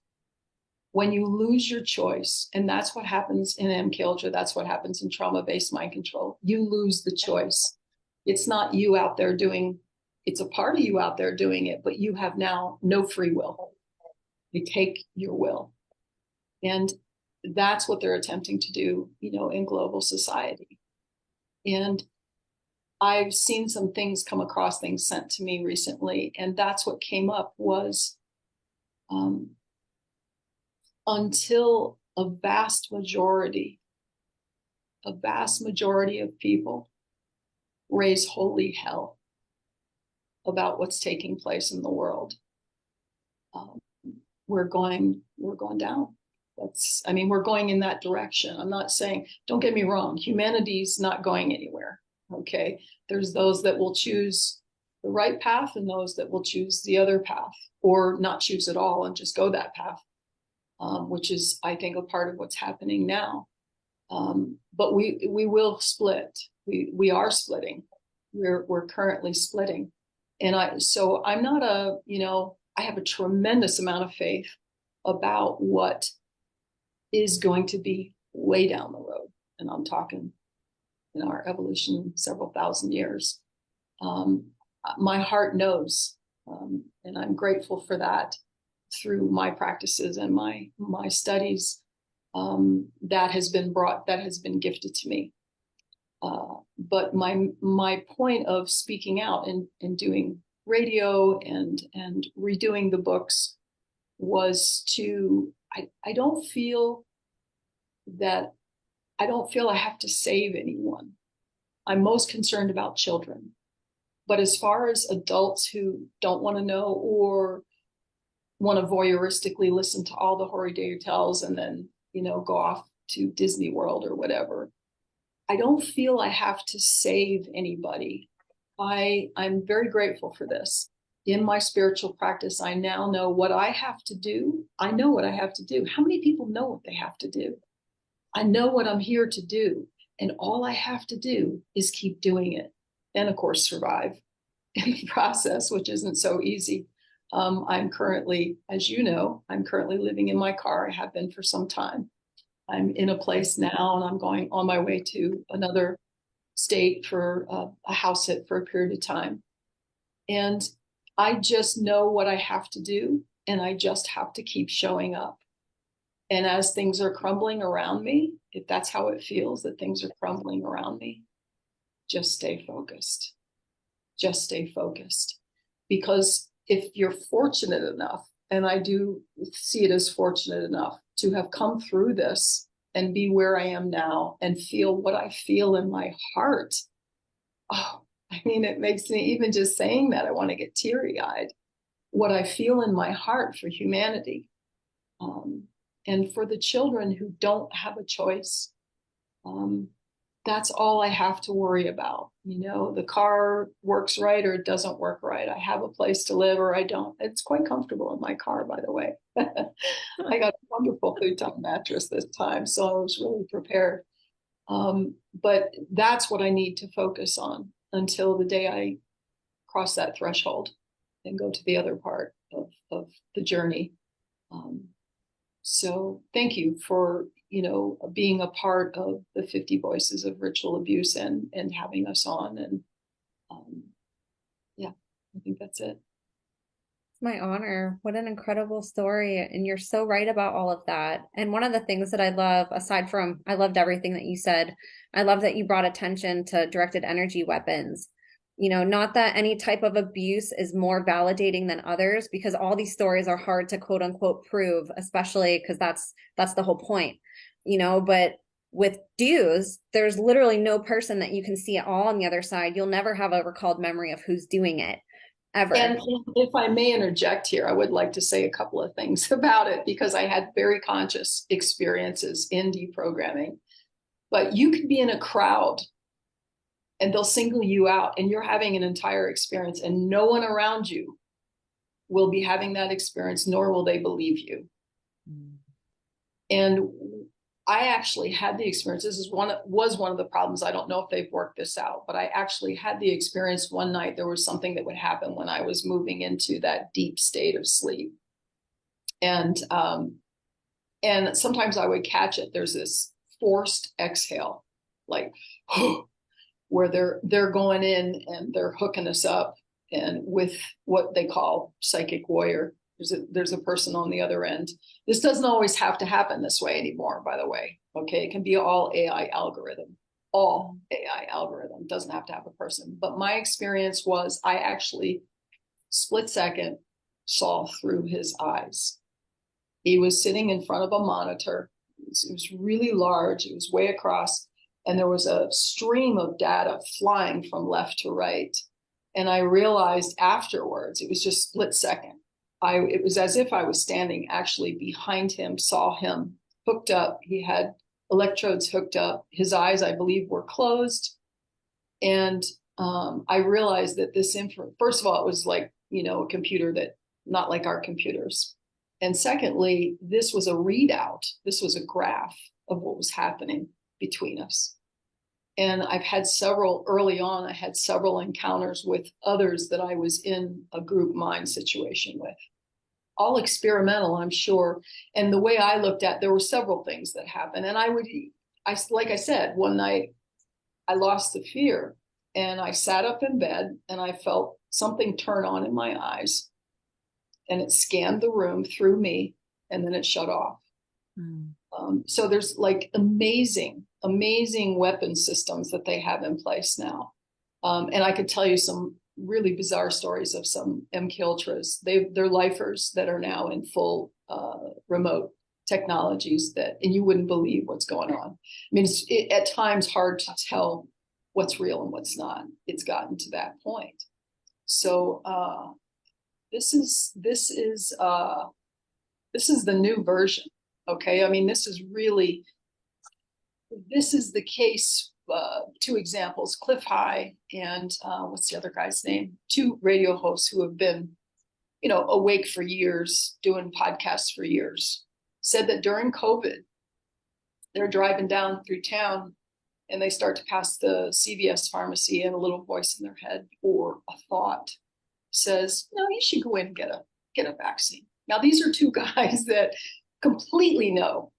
When you lose your choice, and that's what happens in MKUltra, that's what happens in trauma-based mind control, you lose the choice. It's not you out there doing, it's a part of you out there doing it, but you have now no free will. They take your will. And that's what they're attempting to do, in global society. And I've seen some things come across, things sent to me recently, and that's what came up was until a vast majority of people raise holy hell about what's taking place in the world, we're going down. We're going in that direction. I'm not saying, don't get me wrong, humanity's not going anywhere. Okay. There's those that will choose the right path and those that will choose the other path, or not choose at all and just go that path, which is, I think, a part of what's happening now. But we will split. We are splitting. We're currently splitting. And I'm not I have a tremendous amount of faith about what is going to be way down the road. And I'm talking in our evolution, several thousand years. My heart knows, and I'm grateful for that through my practices and my studies, that has been gifted to me. But my point of speaking out and doing radio and redoing the books was I don't feel I have to save anyone. I'm most concerned about children. But as far as adults who don't want to know or want to voyeuristically listen to all the hoary-day tales and then, go off to Disney World or whatever, I don't feel I have to save anybody. I'm very grateful for this. In my spiritual practice, I now know what I have to do. I know what I have to do. How many people know what they have to do? I know what I'm here to do. And all I have to do is keep doing it. And of course, survive in the process, which isn't so easy. I'm currently, as you know, living in my car. I have been for some time. I'm in a place now and I'm going on my way to another state for a house sit for a period of time. And I just know what I have to do, and I just have to keep showing up. And as things are crumbling around me, if that's how it feels, that things are crumbling around me, just stay focused. Just stay focused. Because if you're fortunate enough, and I do see it as fortunate enough to have come through this and be where I am now and feel what I feel in my heart. Oh, it makes me, even just saying that, I want to get teary-eyed. What I feel in my heart for humanity, and for the children who don't have a choice. That's all I have to worry about. The car works right or it doesn't work right. I have a place to live or I don't. It's quite comfortable in my car, by the way. I got a wonderful futon mattress this time, so I was really prepared. But that's what I need to focus on until the day I cross that threshold and go to the other part of the journey. So thank you for, being a part of the 50 Voices of Ritual Abuse and having us on. And yeah, I think that's it. It's my honor. What an incredible story. And you're so right about all of that. And one of the things that I love, aside from, I loved everything that you said. I love that you brought attention to directed energy weapons. Not that any type of abuse is more validating than others, because all these stories are hard to quote unquote prove, especially because that's the whole point, but with dues, there's literally no person that you can see at all on the other side. You'll never have a recalled memory of who's doing it. ever. And if I may interject here, I would like to say a couple of things about it, because I had very conscious experiences in deprogramming. But you could be in a crowd and they'll single you out and you're having an entire experience and no one around you will be having that experience, nor will they believe you. And I actually had the experience. This was one of the problems. I don't know if they've worked this out, but I actually had the experience one night. There was something that would happen when I was moving into that deep state of sleep. And sometimes I would catch it. There's this forced exhale, like, where they're going in and they're hooking us up, and with what they call psychic warrior. There's a person on the other end. This doesn't always have to happen this way anymore, by the way. Okay, it can be all AI algorithm. All AI algorithm doesn't have to have a person. But my experience was I actually split second saw through his eyes. He was sitting in front of a monitor. It was really large. It was way across, and there was a stream of data flying from left to right. And I realized afterwards, it was just split second. It was as if I was standing actually behind him, saw him hooked up. He had electrodes hooked up. His eyes, I believe, were closed. And I realized that first of all, it was like, a computer that, not like our computers. And secondly, this was a readout. This was a graph of what was happening between us. And early on, I had several encounters with others that I was in a group mind situation with. All experimental, I'm sure. And the way I looked at, there were several things that happened. And like I said, one night I lost the fear and I sat up in bed and I felt something turn on in my eyes, and it scanned the room through me and then it shut off. So there's like amazing weapon systems that they have in place now. And I could tell you some really bizarre stories of some MKUltras. They're lifers that are now in full remote technologies and you wouldn't believe what's going on. I mean, it's at times hard to tell what's real and what's not. It's gotten to that point. So this is the new version. Okay, I mean, this is the case. 2 examples, Cliff High and what's the other guy's name? 2 radio hosts who have been, awake for years, doing podcasts for years, said that during COVID, they're driving down through town and they start to pass the CVS pharmacy, and a little voice in their head or a thought says, "No, you should go in and get a vaccine." Now, these are 2 guys that completely know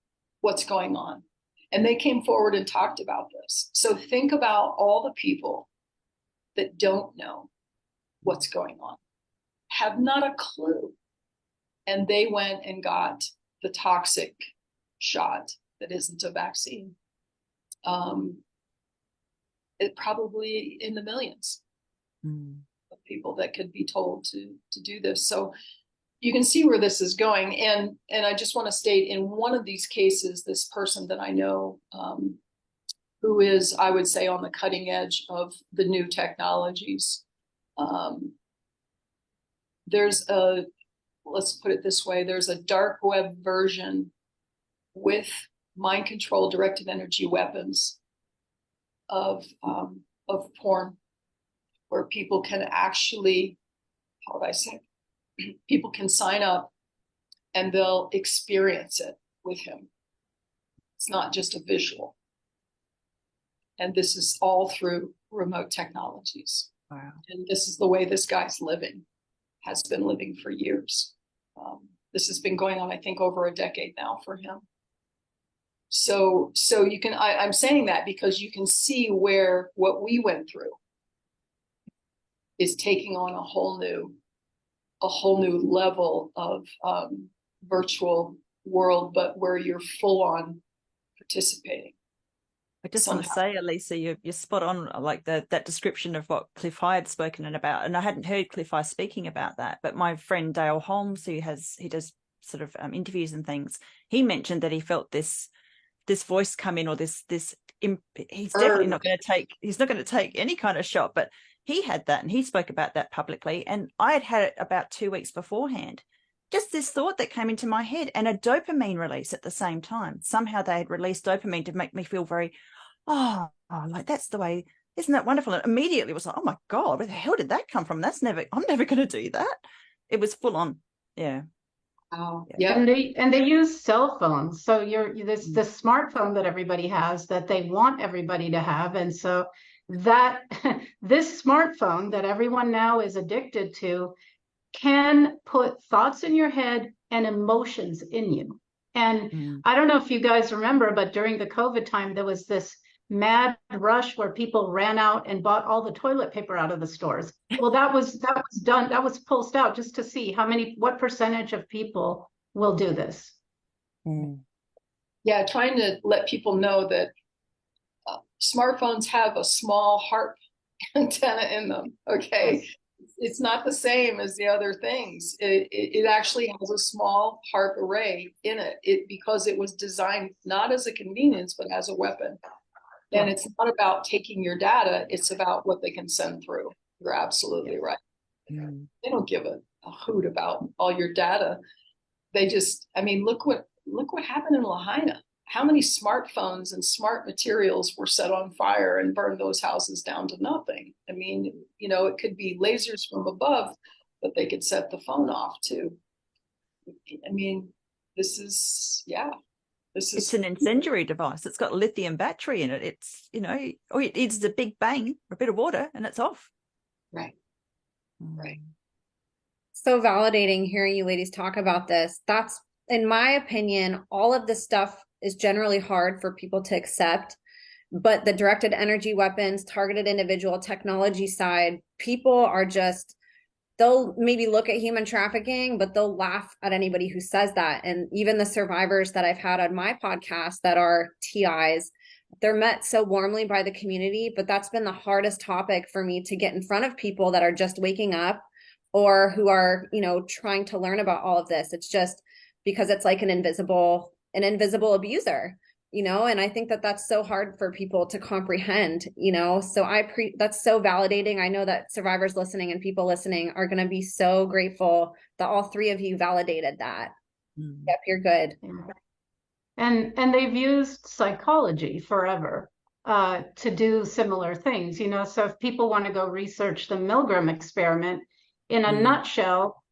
what's going on. And they came forward and talked about this. So think about all the people that don't know what's going on, have not a clue. And they went and got the toxic shot that isn't a vaccine. It probably in the millions of people that could be told to do this. So you can see where this is going. And I just want to state, in one of these cases, this person that I know, who is, I would say, on the cutting edge of the new technologies, let's put it this way, there's a dark web version with mind control, directed energy weapons of porn, where people can actually, how would I say, people can sign up and they'll experience it with him. It's not just a visual. And this is all through remote technologies. Wow. And this is the way this guy's has been living for years. This has been going on, I think, over a decade now for him. So you can, I'm saying that because you can see where what we went through is taking on a whole new level of virtual world, but where you're full on participating. I just want to say, Elisa, you're spot on, like that description of what Cliff High had spoken about. And I hadn't heard Cliff High speaking about that, but my friend Dale Holmes, he does sort of interviews and things, he mentioned that he felt this voice come in, or he's definitely not going to take any kind of shot, but he had that and he spoke about that publicly. And I had had it about 2 weeks beforehand. Just this thought that came into my head, and a dopamine release at the same time. Somehow they had released dopamine to make me feel very, like that's the way, isn't that wonderful? And immediately it was like, oh my God, where the hell did that come from? I'm never going to do that. It was full on. Yeah. Wow. Yeah. And they use cell phones. So this smartphone that everybody has that they want everybody to have. And so that this smartphone that everyone now is addicted to can put thoughts in your head and emotions in you. And I don't know if you guys remember, but during the COVID time, there was this mad rush where people ran out and bought all the toilet paper out of the stores. Well, that was done. That was pulsed out just to see what percentage of people will do this. Yeah, trying to let people know that smartphones have a small HARP antenna in them. Okay. Yes. It's not the same as the other things. It actually has a small HARP array in it, because it was designed not as a convenience, but as a weapon. And it's not about taking your data, it's about what they can send through. You're absolutely right. They don't give a hoot about all your data. They just, I mean, look what happened in Lahaina. How many smartphones and smart materials were set on fire and burned those houses down to nothing? I mean, it could be lasers from above, but they could set the phone off too. I mean, it's an incendiary device. It's got a lithium battery in it. It's, it needs a big bang, a bit of water, and it's off. Right. Right. So validating hearing you ladies talk about this. That's, in my opinion, all of this stuff is generally hard for people to accept, but the directed energy weapons, targeted individual technology side, people are just, they'll maybe look at human trafficking, but they'll laugh at anybody who says that. And even the survivors that I've had on my podcast that are TIs, they're met so warmly by the community, but that's been the hardest topic for me to get in front of people that are just waking up or who are, trying to learn about all of this. It's just because it's like an invisible abuser, and I think that that's so hard for people to comprehend, so that's so validating. I know that survivors listening and people listening are going to be so grateful that all three of you validated that. Yep, you're good. And they've used psychology forever to do similar things, so if people want to go research the Milgram experiment, in a nutshell,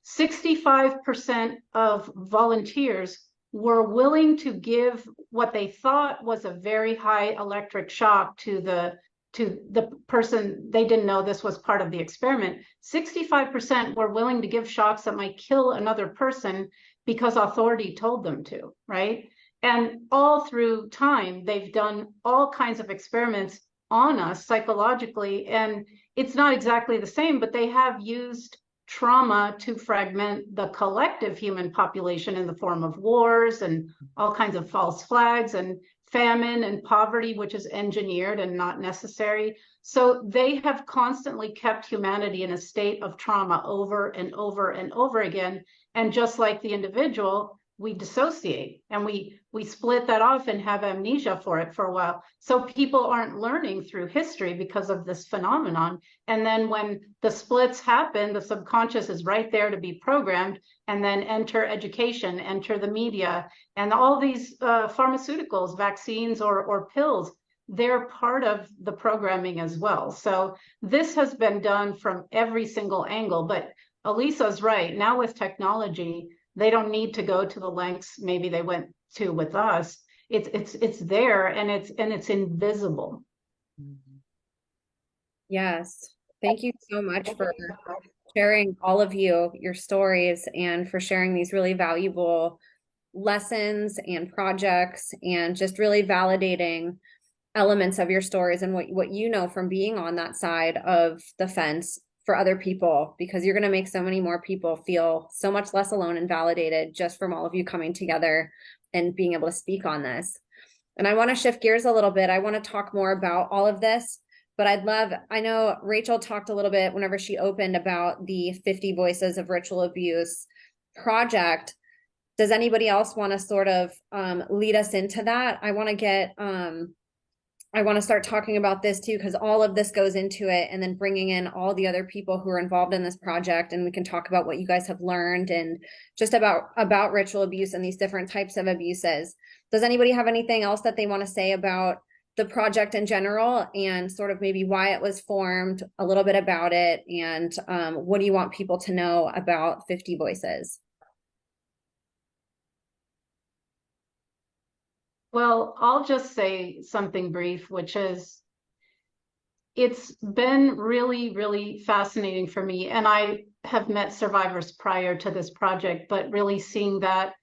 65% of volunteers were willing to give what they thought was a very high electric shock to the person. They didn't know this was part of the experiment. 65% were willing to give shocks that might kill another person because authority told them to, right? And all through time, they've done all kinds of experiments on us psychologically, and it's not exactly the same, but they have used trauma to fragment the collective human population in the form of wars and all kinds of false flags and famine and poverty, which is engineered and not necessary. So they have constantly kept humanity in a state of trauma over and over and over again. And just like the individual, we dissociate and we split that off and have amnesia for it for a while. So people aren't learning through history because of this phenomenon. And then when the splits happen, the subconscious is right there to be programmed, and then enter education, enter the media, and all these pharmaceuticals, vaccines or pills, they're part of the programming as well. So this has been done from every single angle, but Elisa's right. Now with technology, they don't need to go to the lengths maybe they went to with us. It's there, and it's invisible. Yes. Thank you so much for sharing all of your stories, and for sharing these really valuable lessons and projects, and just really validating elements of your stories and what you know from being on that side of the fence for other people, because you're going to make so many more people feel so much less alone and validated just from all of you coming together and being able to speak on this. And I want to shift gears a little bit. I want to talk more about all of this, but I know Rachel talked a little bit whenever she opened about the 50 Voices of Ritual Abuse project. Does anybody else want to sort of lead us into that? I want to get I want to start talking about this too, because all of this goes into it, and then bringing in all the other people who are involved in this project, and we can talk about what you guys have learned and just about ritual abuse and these different types of abuses. Does anybody have anything else that they want to say about the project in general, and sort of maybe why it was formed, a little bit about it, and what do you want people to know about 50 Voices? Well, I'll just say something brief, which is it's been really, really fascinating for me. And I have met survivors prior to this project, but really seeing that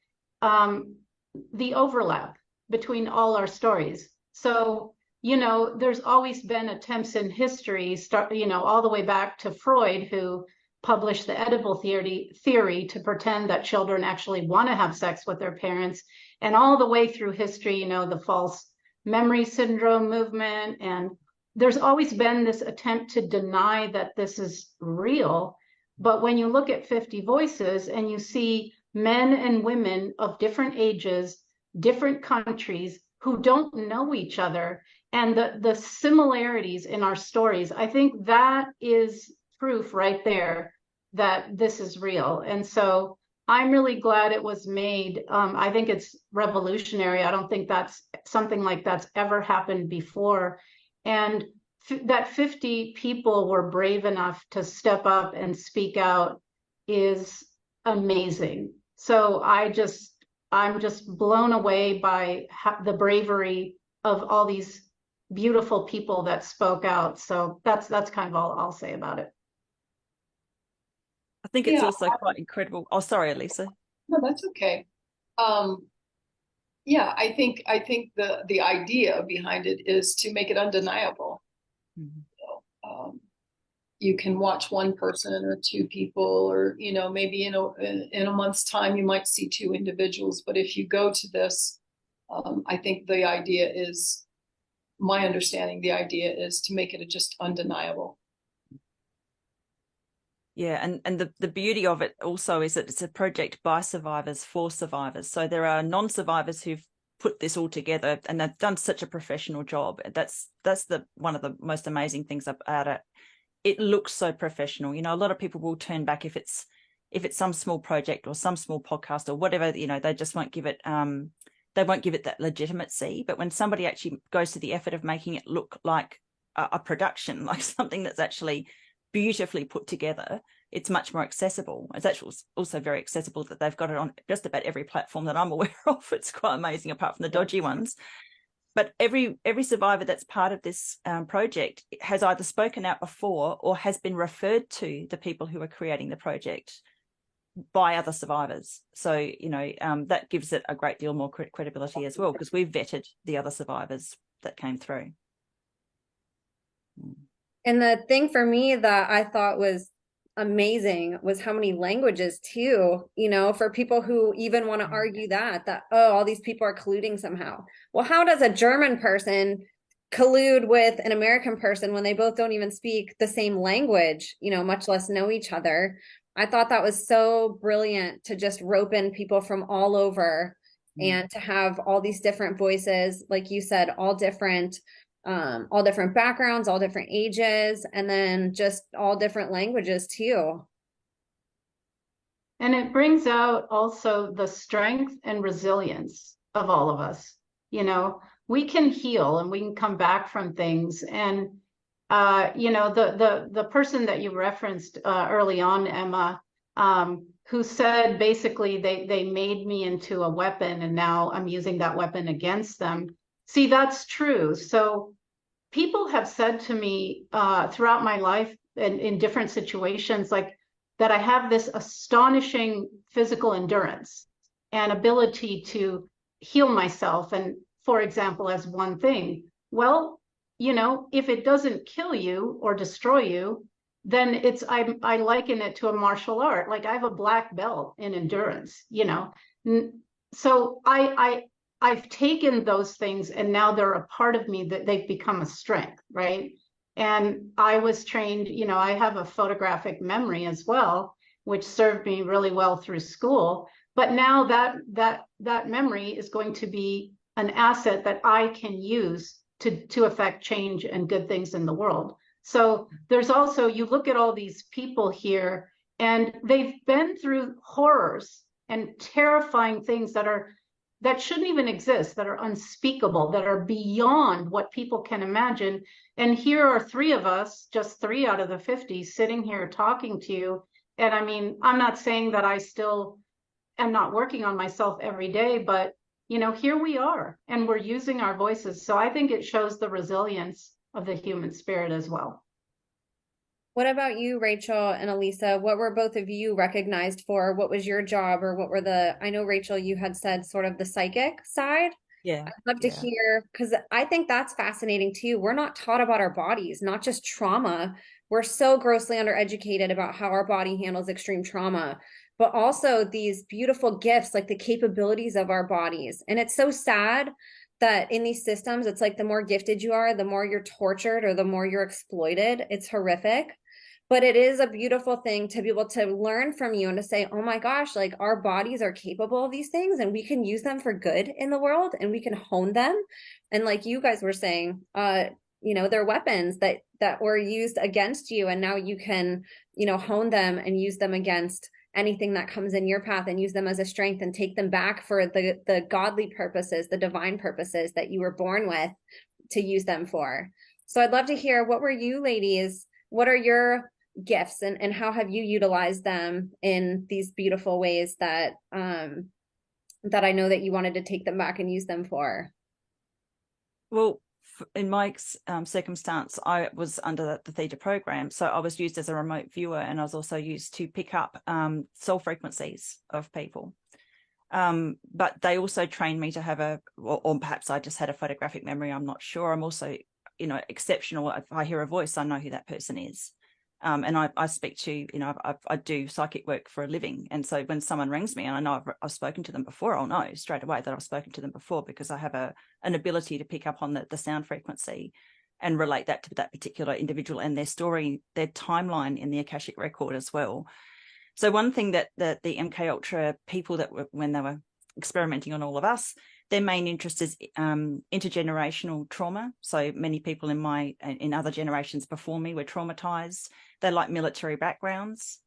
the overlap between all our stories. So, there's always been attempts in history, all the way back to Freud, who published the Oedipal theory to pretend that children actually want to have sex with their parents, and all the way through history, the false memory syndrome movement. And there's always been this attempt to deny that this is real. But when you look at 50 Voices and you see men and women of different ages, different countries, who don't know each other, and the similarities in our stories, I think that is proof right there that this is real. And so I'm really glad it was made. I think it's revolutionary. I don't think that's something like that's ever happened before. And that 50 people were brave enough to step up and speak out is amazing. So I'm just blown away by the bravery of all these beautiful people that spoke out. So that's kind of all I'll say about it. I think it's also quite incredible. Oh, sorry, Elisa. No, that's okay. Yeah, I think the idea behind it is to make it undeniable. Mm-hmm. You can watch one person or two people, or maybe in a month's time you might see two individuals. But if you go to this, I think the idea is, my understanding, the idea is to make it just undeniable. Yeah, and the beauty of it also is that it's a project by survivors for survivors. So there are non-survivors who've put this all together, and they've done such a professional job. That's one of the most amazing things about it. It looks so professional. A lot of people will turn back if it's some small project or some small podcast or whatever. They just won't give it. They won't give it that legitimacy. But when somebody actually goes to the effort of making it look like a production, like something that's actually beautifully put together, it's much more accessible. It's actually also very accessible that they've got it on just about every platform that I'm aware of. It's quite amazing, apart from the dodgy ones. But every survivor that's part of this project has either spoken out before or has been referred to the people who are creating the project by other survivors. So, that gives it a great deal more credibility as well, because we've vetted the other survivors that came through. And the thing for me that I thought was amazing was how many languages too, for people who even want to argue that, oh, all these people are colluding somehow. Well, how does a German person collude with an American person when they both don't even speak the same language, much less know each other? I thought that was so brilliant, to just rope in people from all over and to have all these different voices, like you said, all different backgrounds, all different ages, and then just all different languages too. And it brings out also the strength and resilience of all of us. We can heal and we can come back from things. And the person that you referenced early on, Emma, who said basically they made me into a weapon and now I'm using that weapon against them. See, that's true. So people have said to me throughout my life and in different situations, like, that I have this astonishing physical endurance and ability to heal myself. And for example, as one thing, well, if it doesn't kill you or destroy you, then I liken it to a martial art. Like, I have a black belt in endurance, So I've taken those things and now they're a part of me, that they've become a strength, right? And I was trained, I have a photographic memory as well, which served me really well through school. But now that memory is going to be an asset that I can use to affect change and good things in the world. So there's also, you look at all these people here, and they've been through horrors and terrifying things that shouldn't even exist, that are unspeakable, that are beyond what people can imagine. And here are three of us, just 3 out of the 50, sitting here talking to you. And I mean, I'm not saying that I still am not working on myself every day, but here we are, and we're using our voices. So I think it shows the resilience of the human spirit as well. What about you, Rachel and Elisa? What were both of you recognized for? What was your job, or what were I know, Rachel, you had said sort of the psychic side. Yeah. I'd love to hear, because I think that's fascinating too. We're not taught about our bodies, not just trauma. We're so grossly undereducated about how our body handles extreme trauma, but also these beautiful gifts, like the capabilities of our bodies. And it's so sad that in these systems, it's like the more gifted you are, the more you're tortured or the more you're exploited. It's horrific. But it is a beautiful thing to be able to learn from you and to say, oh my gosh, like our bodies are capable of these things and we can use them for good in the world and we can hone them. And like you guys were saying, they're weapons that were used against you, and now you can, hone them and use them against anything that comes in your path, and use them as a strength and take them back for the godly purposes, the divine purposes that you were born with to use them for. So I'd love to hear, what were you ladies? What are your gifts, and how have you utilized them in these beautiful ways that I know that you wanted to take them back and use them for? Well, in my circumstance, I was under the theta program, so I was used as a remote viewer, and I was also used to pick up soul frequencies of people. But they also trained me to have or perhaps I just had a photographic memory, I'm not sure. I'm also, exceptional. If I hear a voice, I know who that person is. And I speak to, I do psychic work for a living. And so when someone rings me and I know I've spoken to them before, I'll know straight away that I've spoken to them before, because I have an ability to pick up on the sound frequency and relate that to that particular individual and their story, their timeline in the Akashic record as well. So one thing that the MK Ultra people when they were experimenting on all of us, their main interest is intergenerational trauma. So many people in other generations before me were traumatized. They like military backgrounds.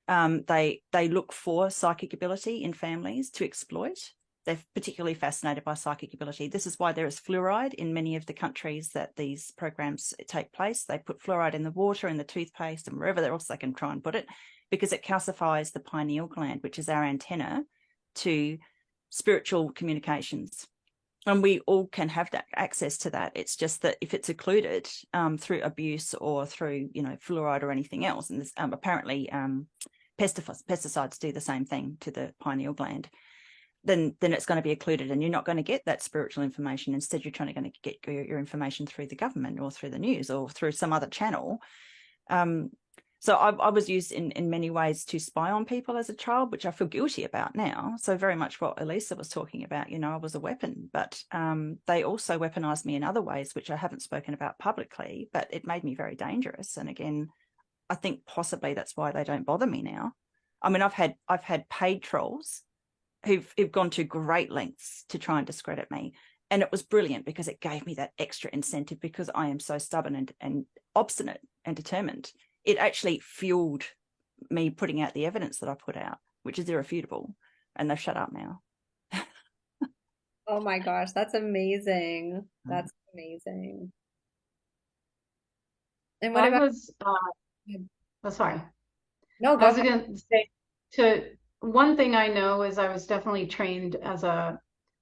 They look for psychic ability in families to exploit. They're particularly fascinated by psychic ability. This is why there is fluoride in many of the countries that these programs take place. They put fluoride in the water, in the toothpaste, and wherever else they can try and put it, because it calcifies the pineal gland, which is our antenna to spiritual communications. And we all can have that access to that. It's just that if it's occluded through abuse or through, fluoride or anything else, and this, apparently pesticides do the same thing to the pineal gland, then it's going to be occluded, and you're not going to get that spiritual information. Instead, you're trying to get your information through the government or through the news or through some other channel. So I was used in many ways to spy on people as a child, which I feel guilty about now. So very much what Elisa was talking about, I was a weapon, but they also weaponized me in other ways, which I haven't spoken about publicly, but it made me very dangerous. And again, I think possibly that's why they don't bother me now. I mean, I've had paid trolls who've gone to great lengths to try and discredit me. And it was brilliant because it gave me that extra incentive, because I am so stubborn and obstinate and determined. It actually fueled me putting out the evidence that I put out, which is irrefutable, and they've shut up now. Oh my gosh, that's amazing. That's amazing. And what about sorry. No, go I was ahead. going to say, one thing I know is I was definitely trained as a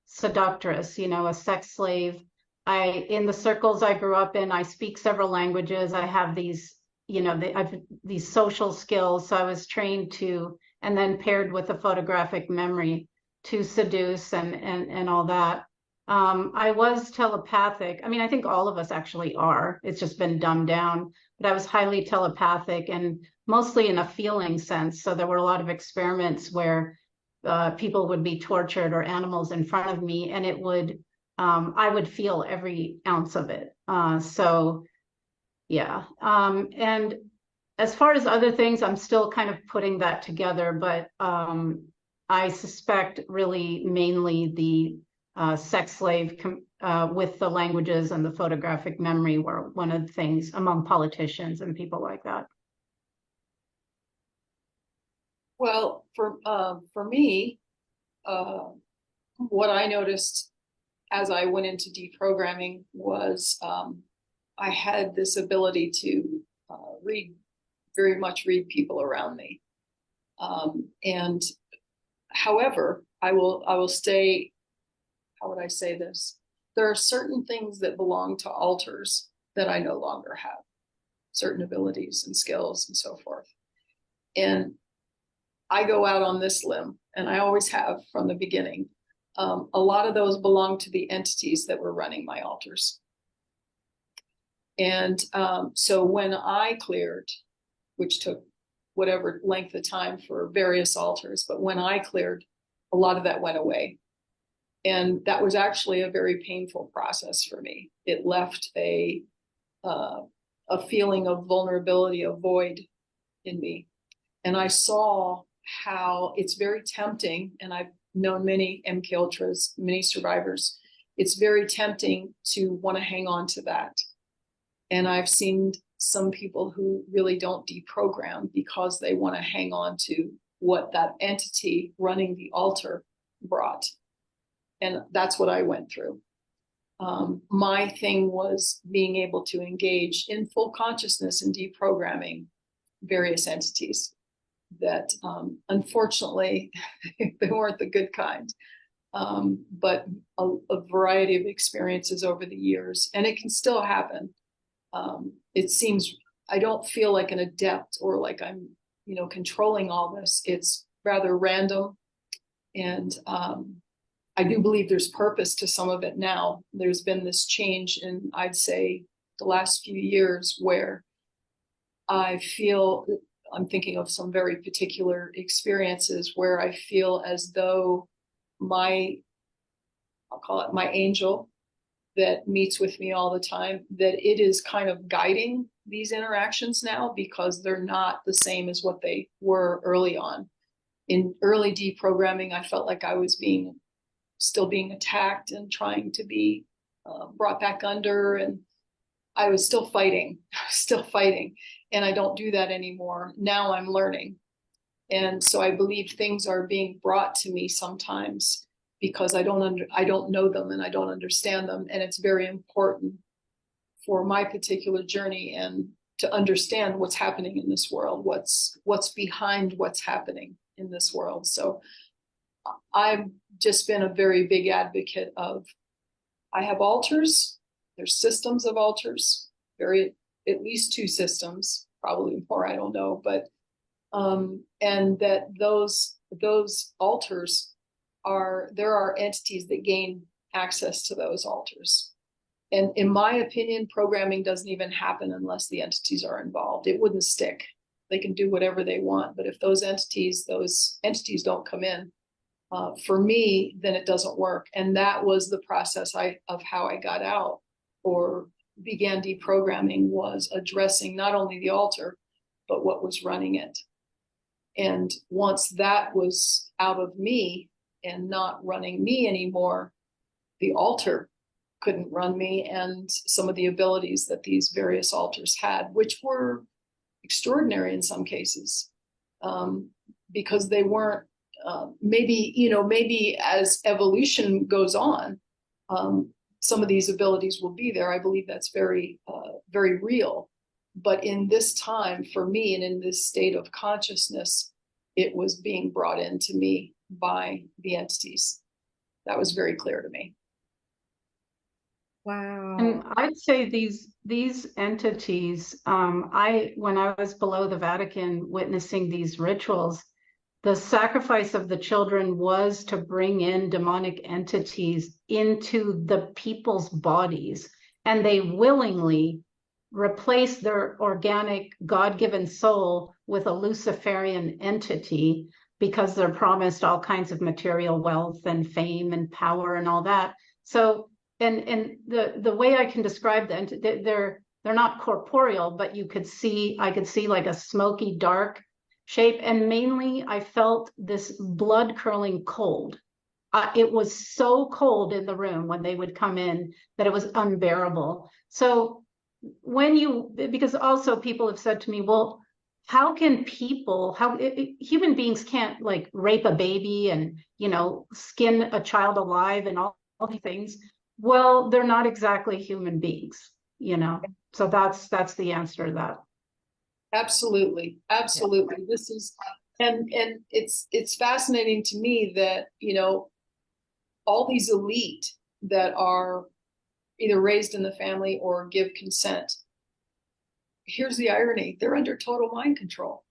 seductress, a sex slave. In the circles I grew up in, I speak several languages. I have these I've these social skills. So I was trained to, and then paired with a photographic memory, to seduce and all that. I was telepathic. I mean, I think all of us actually are. It's just been dumbed down. But I was highly telepathic, and mostly in a feeling sense. So there were a lot of experiments where people would be tortured or animals in front of me, and I would feel every ounce of it. Yeah. And as far as other things, I'm still kind of putting that together, but I suspect really mainly the sex slave with the languages and the photographic memory were one of the things among politicians and people like that. Well, for me, what I noticed as I went into deprogramming was I had this ability to very much read people around me. And however, I will stay, how would I say this? There are certain things that belong to alters that I no longer have, certain abilities and skills and so forth. And I go out on this limb, and I always have from the beginning. A lot of those belong to the entities that were running my altars. And so when I cleared, which took whatever length of time for various altars, but when I cleared, a lot of that went away. And that was actually a very painful process for me. It left a feeling of vulnerability, a void in me. And I saw how it's very tempting, and I've known many MK Ultras, many survivors, it's very tempting to want to hang on to that. And I've seen some people who really don't deprogram because they want to hang on to what that entity running the altar brought. And that's what I went through. My thing was being able to engage in full consciousness and deprogramming various entities that unfortunately they weren't the good kind, but a variety of experiences over the years, and it can still happen. It seems, I don't feel like an adept or like I'm, controlling all this. It's rather random. And I do believe there's purpose to some of it now. There's been this change in, I'd say, the last few years where I feel, I'm thinking of some very particular experiences where I feel as though I'll call it my angel that meets with me all the time, that it is kind of guiding these interactions now because they're not the same as what they were early on. In early deprogramming, I felt like I was still being attacked and trying to be brought back under, and I was still fighting, and I don't do that anymore. Now I'm learning. And so I believe things are being brought to me sometimes because I don't know them and I don't understand them. And it's very important for my particular journey and to understand what's happening in this world, what's behind what's happening in this world. So I've just been a very big advocate of, I have altars, there's systems of altars, at least 2 systems, probably more, I don't know, but and that those altars there are entities that gain access to those altars. And in my opinion, programming doesn't even happen unless the entities are involved. It wouldn't stick. They can do whatever they want, but if those entities don't come in, for me, then it doesn't work. And that was the process of how I got out or began deprogramming, was addressing not only the altar, but what was running it. And once that was out of me and not running me anymore, the altar couldn't run me, and some of the abilities that these various altars had, which were extraordinary in some cases, because they weren't, maybe as evolution goes on, some of these abilities will be there. I believe that's very, very real. But in this time, for me, and in this state of consciousness, it was being brought into me by the entities. That was very clear to me. Wow. And I'd say these entities, when I was below the Vatican witnessing these rituals, the sacrifice of the children was to bring in demonic entities into the people's bodies, and they willingly replace their organic God-given soul with a Luciferian entity because they're promised all kinds of material wealth and fame and power and all that. So, and the way I can describe them, they're not corporeal, but I could see like a smoky dark shape, and mainly I felt this blood curling cold. it was so cold in the room when they would come in that it was unbearable. So because also people have said to me, well, how can human beings can't like rape a baby and, skin a child alive and all these things. Well, they're not exactly human beings, so that's the answer to that. Absolutely. Absolutely. This is, and it's fascinating to me that, all these elite that are either raised in the family or give consent. Here's the irony. They're under total mind control.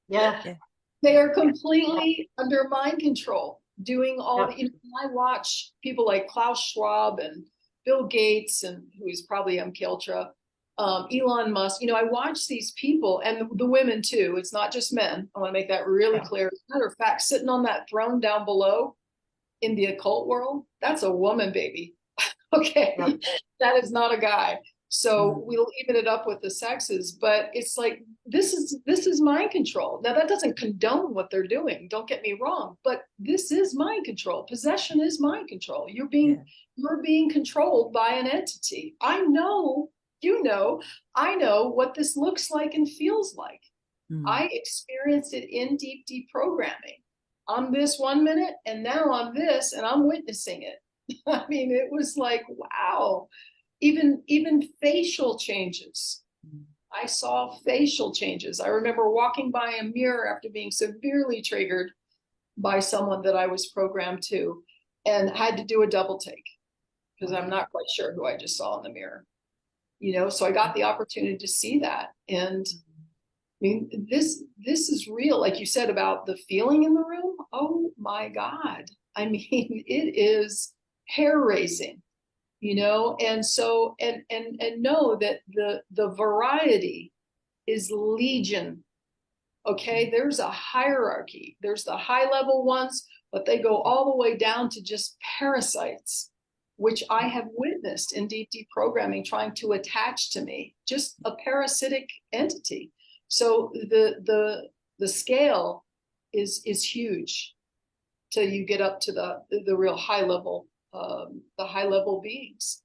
Yeah. They are completely under mind control, doing all the, I watch people like Klaus Schwab and Bill Gates, and who's probably MKUltra, Elon Musk. I watch these people, and the women too. It's not just men. I want to make that really clear. As a matter of fact, sitting on that throne down below in the occult world, that's a woman, baby. Okay, that is not a guy. So we'll even it up with the sexes, but it's like this is mind control. Now that doesn't condone what they're doing. Don't get me wrong, but this is mind control. Possession is mind control. You're being controlled by an entity. I know, I know what this looks like and feels like. I experienced it in deep deprogramming. I'm this 1 minute, and now I'm this, and I'm witnessing it. I mean, it was like, wow. Even facial changes. I saw facial changes. I remember walking by a mirror after being severely triggered by someone that I was programmed to, and had to do a double take because I'm not quite sure who I just saw in the mirror. So I got the opportunity to see that. And I mean, this is real. Like you said about the feeling in the room. Oh my God. I mean, it is hair raising. And so and know that the variety is legion. Okay, there's a hierarchy. There's the high level ones, but they go all the way down to just parasites, which I have witnessed in deep deprogramming trying to attach to me, just a parasitic entity. So the scale is huge till you get up to the real high level. The high level beings.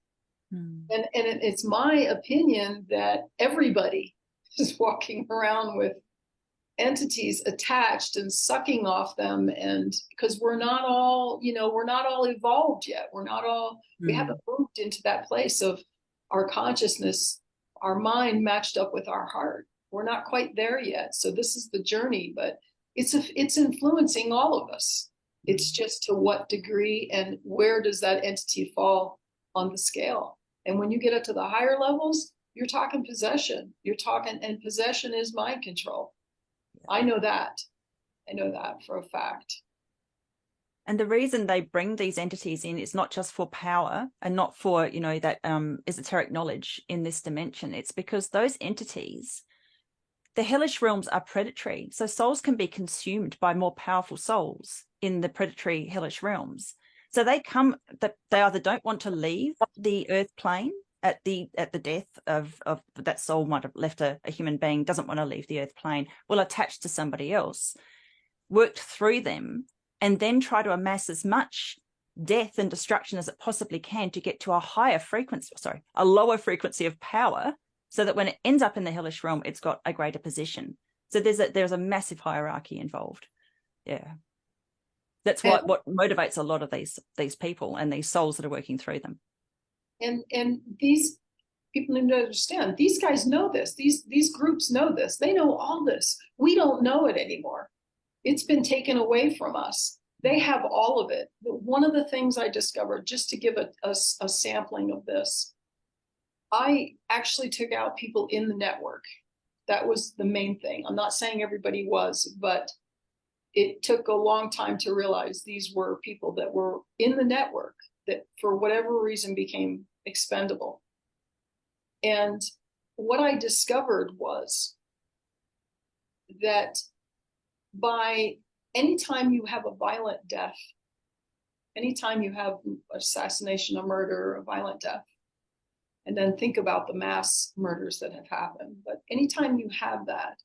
And it's my opinion that everybody is walking around with entities attached and sucking off them, and because we're not all evolved yet. We're not all we haven't moved into that place of our consciousness, our mind matched up with our heart. We're not quite there yet. So this is the journey, but it's influencing all of us. It's just to what degree and where does that entity fall on the scale. And when you get up to the higher levels, you're talking possession. And possession is mind control. I know that for a fact. And the reason they bring these entities in is not just for power and not for, that esoteric knowledge in this dimension. It's because those entities, the hellish realms are predatory. So souls can be consumed by more powerful souls in the predatory hellish realms. So they either don't want to leave the earth plane at the death of that soul might have left a human being, doesn't want to leave the earth plane, will attach to somebody else, worked through them, and then try to amass as much death and destruction as it possibly can to get to a lower frequency of power, so that when it ends up in the hellish realm, it's got a greater position. So there's a massive hierarchy involved. Yeah. That's what motivates a lot of these people and these souls that are working through them. And these people need to understand, these guys know this. These groups know this. They know all this. We don't know it anymore. It's been taken away from us. They have all of it. But one of the things I discovered, just to give a sampling of this, I actually took out people in the network. That was the main thing. I'm not saying everybody was, but it took a long time to realize these were people that were in the network that for whatever reason became expendable. And what I discovered was that by anytime you have a violent death, anytime you have assassination, a murder, a violent death, and then think about the mass murders that have happened, but anytime you have that,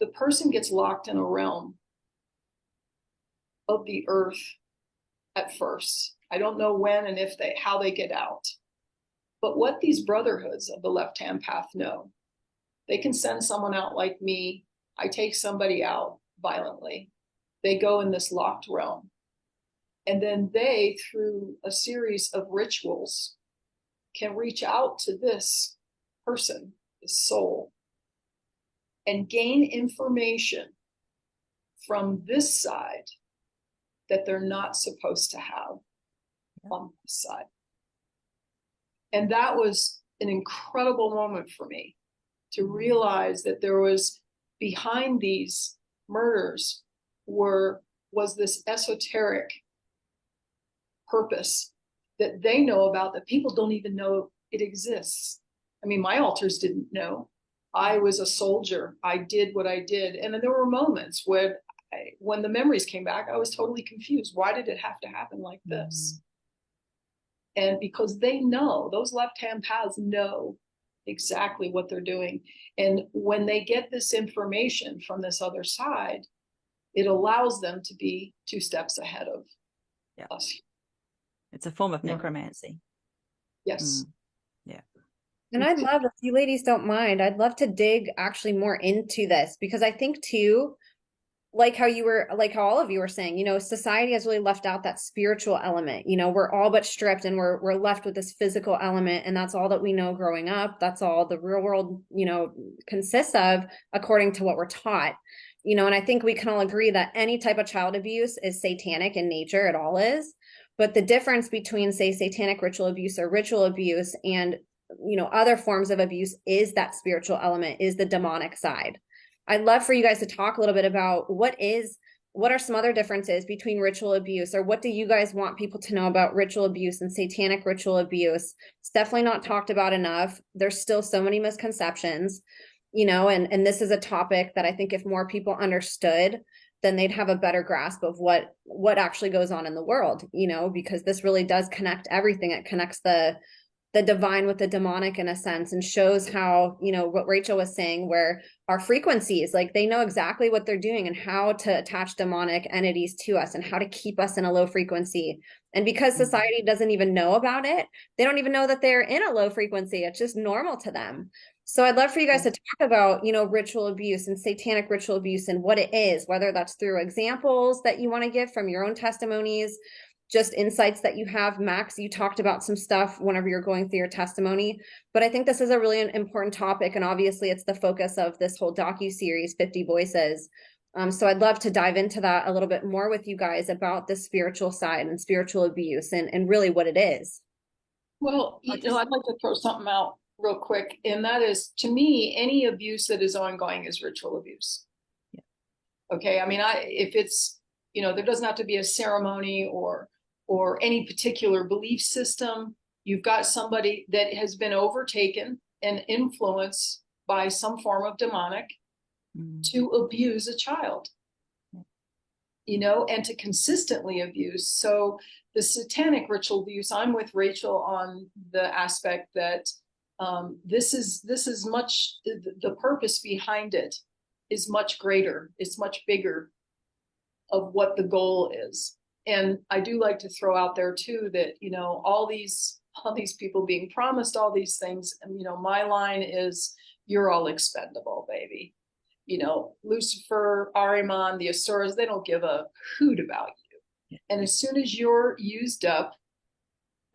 the person gets locked in a realm of the earth at first. I don't know when and how they get out. But what these brotherhoods of the left-hand path know, they can send someone out like me. I take somebody out violently. They go in this locked realm. And then they, through a series of rituals, can reach out to this person, this soul, and gain information from this side that they're not supposed to have on this side. And that was an incredible moment for me to realize that there was behind these murders was this esoteric purpose that they know about that people don't even know it exists. I mean, my alters didn't know. I was a soldier. I did what I did. And then there were moments when the memories came back, I was totally confused. Why did it have to happen like this? And because they know, those left-hand paths know exactly what they're doing. And when they get this information from this other side, it allows them to be 2 steps ahead of us. It's a form of necromancy. Yes. Yeah. And I'd love, if you ladies don't mind, I'd love to dig actually more into this, because I think too, like how all of you were saying, you know, society has really left out that spiritual element. You know, we're all but stripped and we're left with this physical element, and that's all that we know growing up. That's all the real world, you know, consists of, according to what we're taught. You know, and I think we can all agree that any type of child abuse is satanic in nature. It all is. But the difference between, say, satanic ritual abuse or ritual abuse and, you know, other forms of abuse is that spiritual element, is the demonic side. I'd love for you guys to talk a little bit about what are some other differences between ritual abuse, or what do you guys want people to know about ritual abuse and satanic ritual abuse? It's definitely not talked about enough. There's still so many misconceptions, you know, and this is a topic that I think if more people understood, then they'd have a better grasp of what actually goes on in the world, you know, because this really does connect everything. It connects the divine with the demonic in a sense, and shows how, you know, what Rachel was saying, where our frequencies, like, they know exactly what they're doing and how to attach demonic entities to us and how to keep us in a low frequency. And because society doesn't even know about it, they don't even know that they're in a low frequency. It's just normal to them. So I'd love for you guys to talk about, you know, ritual abuse and satanic ritual abuse and what it is, whether that's through examples that you want to give from your own testimonies, just insights that you have. Max, you talked about some stuff whenever you're going through your testimony, but I think this is a really important topic, and obviously it's the focus of this whole docu-series, 50 Voices. So I'd love to dive into that a little bit more with you guys about the spiritual side and spiritual abuse and really what it is. Well, you know, I'd like to throw something out real quick, and that is, to me, any abuse that is ongoing is ritual abuse. Yeah. Okay, I mean, if it's, you know, there doesn't have to be a ceremony or any particular belief system. You've got somebody that has been overtaken and influenced by some form of demonic to abuse a child, you know, and to consistently abuse. So the satanic ritual abuse, I'm with Rachel on the aspect that this is much, the purpose behind it is much greater. It's much bigger of what the goal is. And I do like to throw out there too that, you know, all these people being promised all these things, and, you know, my line is, you're all expendable, baby. You know, Lucifer, Ahriman, the Asuras, they don't give a hoot about you. And as soon as you're used up,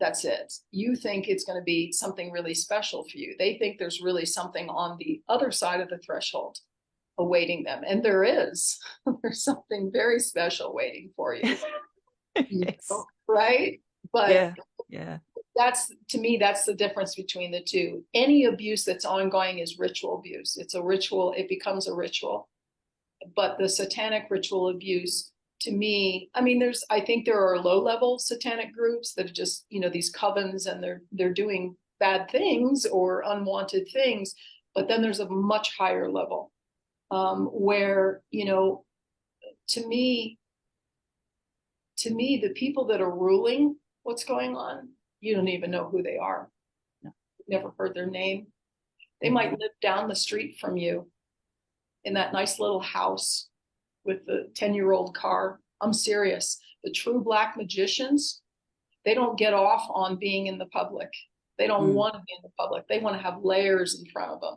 that's it. You think it's going to be something really special for you. They think there's really something on the other side of the threshold awaiting them. And there is. There's something very special waiting for you. Yes. Know, right? But yeah. That's, to me, that's the difference between the two. Any abuse that's ongoing is ritual abuse. It's a ritual. It becomes a ritual. But the satanic ritual abuse, to me, I mean, I think there are low-level satanic groups that are just, you know, these covens, and they're doing bad things or unwanted things. But then there's a much higher level where, you know, to me, the people that are ruling what's going on, you don't even know who they are. No. Never heard their name. They might live down the street from you in that nice little house with the 10-year-old car. I'm serious. The true Black magicians, they don't get off on being in the public. They don't want to be in the public. They want to have layers in front of them,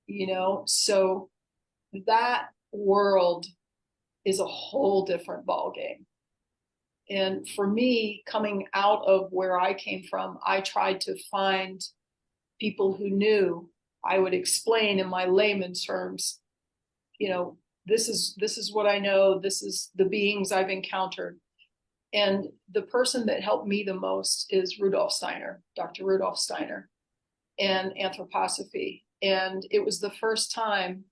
you know? So that world is a whole different ballgame. And for me, coming out of where I came from, I tried to find people who knew. I would explain in my layman terms, you know, this is what I know. This is the beings I've encountered. And the person that helped me the most is Rudolf Steiner, Dr. Rudolf Steiner, and anthroposophy. And it was the first time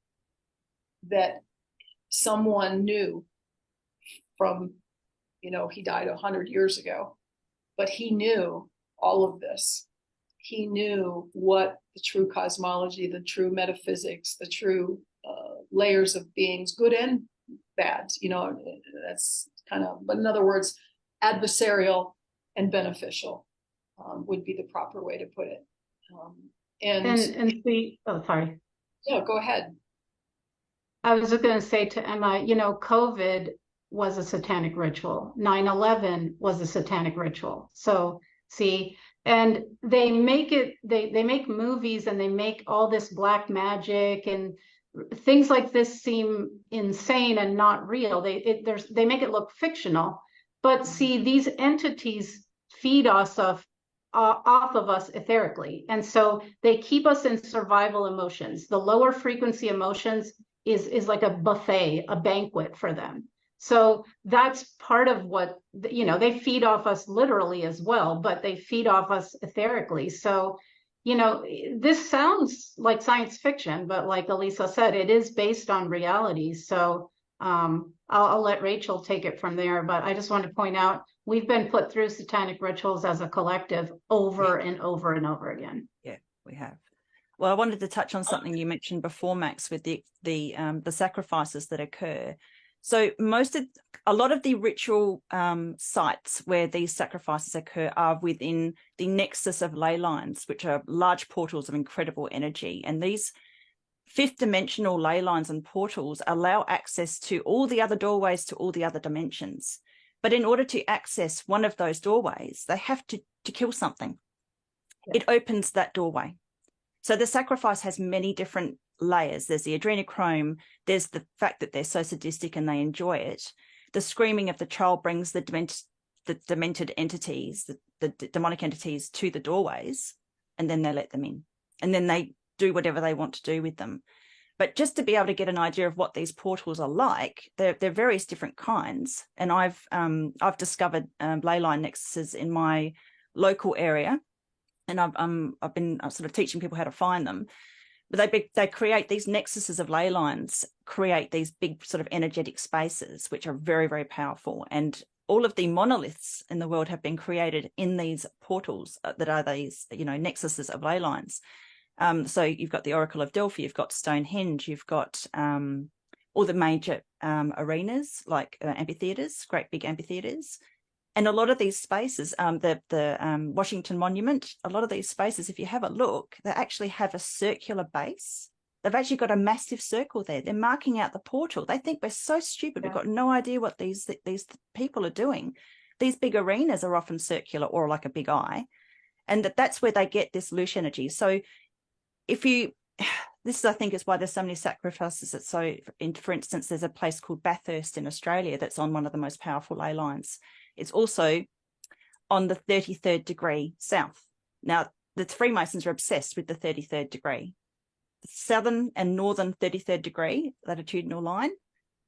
that someone knew from, you know, he died 100 years ago, but he knew all of this. He knew what the true cosmology, the true metaphysics, the true layers of beings, good and bad, you know, that's kind of, but in other words, adversarial and beneficial would be the proper way to put it. And see, oh, sorry. Yeah, go ahead. I was going to say to Emma, you know, COVID was a satanic ritual. 9/11 was a satanic ritual. So see, and they make it, they make movies and they make all this black magic and things like this seem insane and not real. They make it look fictional. But see, these entities feed us off of us etherically. And so they keep us in survival emotions. The lower frequency emotions is like a buffet, a banquet for them. So that's part of what, you know, they feed off us literally as well, but they feed off us etherically. So, you know, this sounds like science fiction, but like Elisa said, it is based on reality. So I'll let Rachel take it from there, but I just want to point out, we've been put through satanic rituals as a collective over and over and over again. Yeah, we have. Well, I wanted to touch on something you mentioned before, Max, with the sacrifices that occur. So a lot of the ritual sites where these sacrifices occur are within the nexus of ley lines, which are large portals of incredible energy. And these fifth dimensional ley lines and portals allow access to all the other doorways to all the other dimensions. But in order to access one of those doorways, they have to kill something. Yeah. It opens that doorway. So the sacrifice has many different layers. There's the adrenochrome. There's the fact that they're so sadistic and they enjoy it. The screaming of the child brings the demented entities, the demonic entities, to the doorways, and then they let them in. And then they do whatever they want to do with them. But just to be able to get an idea of what these portals are like, they're various different kinds. And I've discovered ley line nexuses in my local area, and I've been sort of teaching people how to find them. But they create these nexuses of ley lines, create these big sort of energetic spaces, which are very, very powerful. And all of the monoliths in the world have been created in these portals that are these, you know, nexuses of ley lines. So you've got the Oracle of Delphi, you've got Stonehenge, you've got all the major arenas like amphitheaters, great big amphitheaters. And a lot of these spaces, the Washington Monument, a lot of these spaces, if you have a look, they actually have a circular base. They've actually got a massive circle there. They're marking out the portal. They think we're so stupid. Yeah. We've got no idea what these people are doing. These big arenas are often circular or like a big eye. And that's where they get this loose energy. So this I think is why there's so many sacrifices. For instance, there's a place called Bathurst in Australia that's on one of the most powerful ley lines. It's also on the 33rd degree south. Now, the Freemasons are obsessed with the 33rd degree. The southern and northern 33rd degree latitudinal line,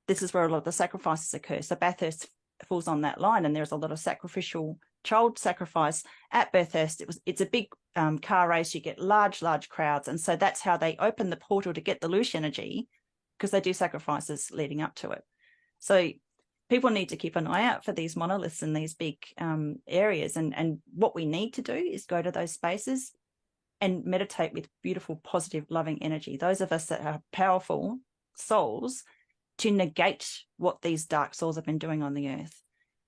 this is where a lot of the sacrifices occur. So Bathurst falls on that line, and there's a lot of sacrificial child sacrifice at Bathurst. It's a big car race. You get large crowds. And so that's how they open the portal to get the loose energy, because they do sacrifices leading up to it. So people need to keep an eye out for these monoliths in these big areas. And what we need to do is go to those spaces and meditate with beautiful, positive, loving energy. Those of us that are powerful souls, to negate what these dark souls have been doing on the earth.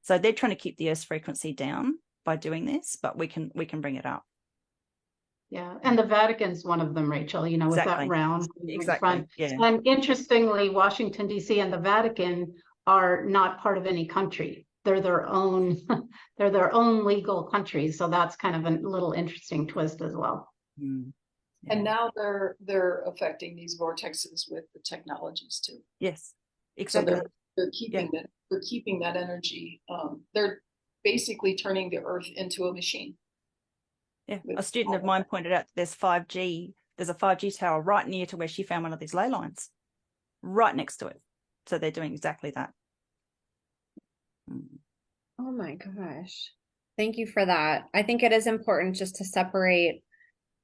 So they're trying to keep the earth's frequency down by doing this, but we can bring it up. Yeah, and the Vatican's one of them, Rachel, you know, exactly. With that round exactly. front. Yeah. And interestingly, Washington, D.C. and the Vatican are not part of any country. They're their own, they're their own legal countries. So that's kind of a little interesting twist as well. Mm. Yeah. And now they're affecting these vortexes with the technologies too. Yes, exactly. So they're keeping that energy. They're basically turning the Earth into a machine. Yeah, a student of mine pointed out there's a 5G tower right near to where she found one of these ley lines, right next to it. So they're doing exactly that. Oh my gosh. Thank you for that. I think it is important just to separate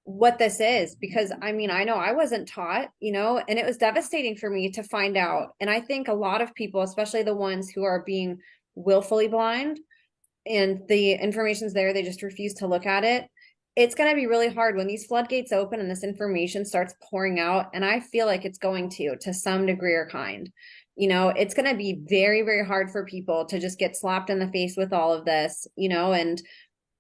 what this is, because I mean, I know I wasn't taught, and it was devastating for me to find out. And I think a lot of people, especially the ones who are being willfully blind and the information's there, they just refuse to look at it. It's going to be really hard when these floodgates open and this information starts pouring out. And I feel like it's going to some degree or kind. It's going to be very, very hard for people to just get slapped in the face with all of this, and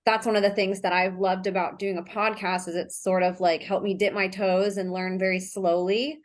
that's one of the things that I've loved about doing a podcast is it's sort of like helped me dip my toes and learn very slowly,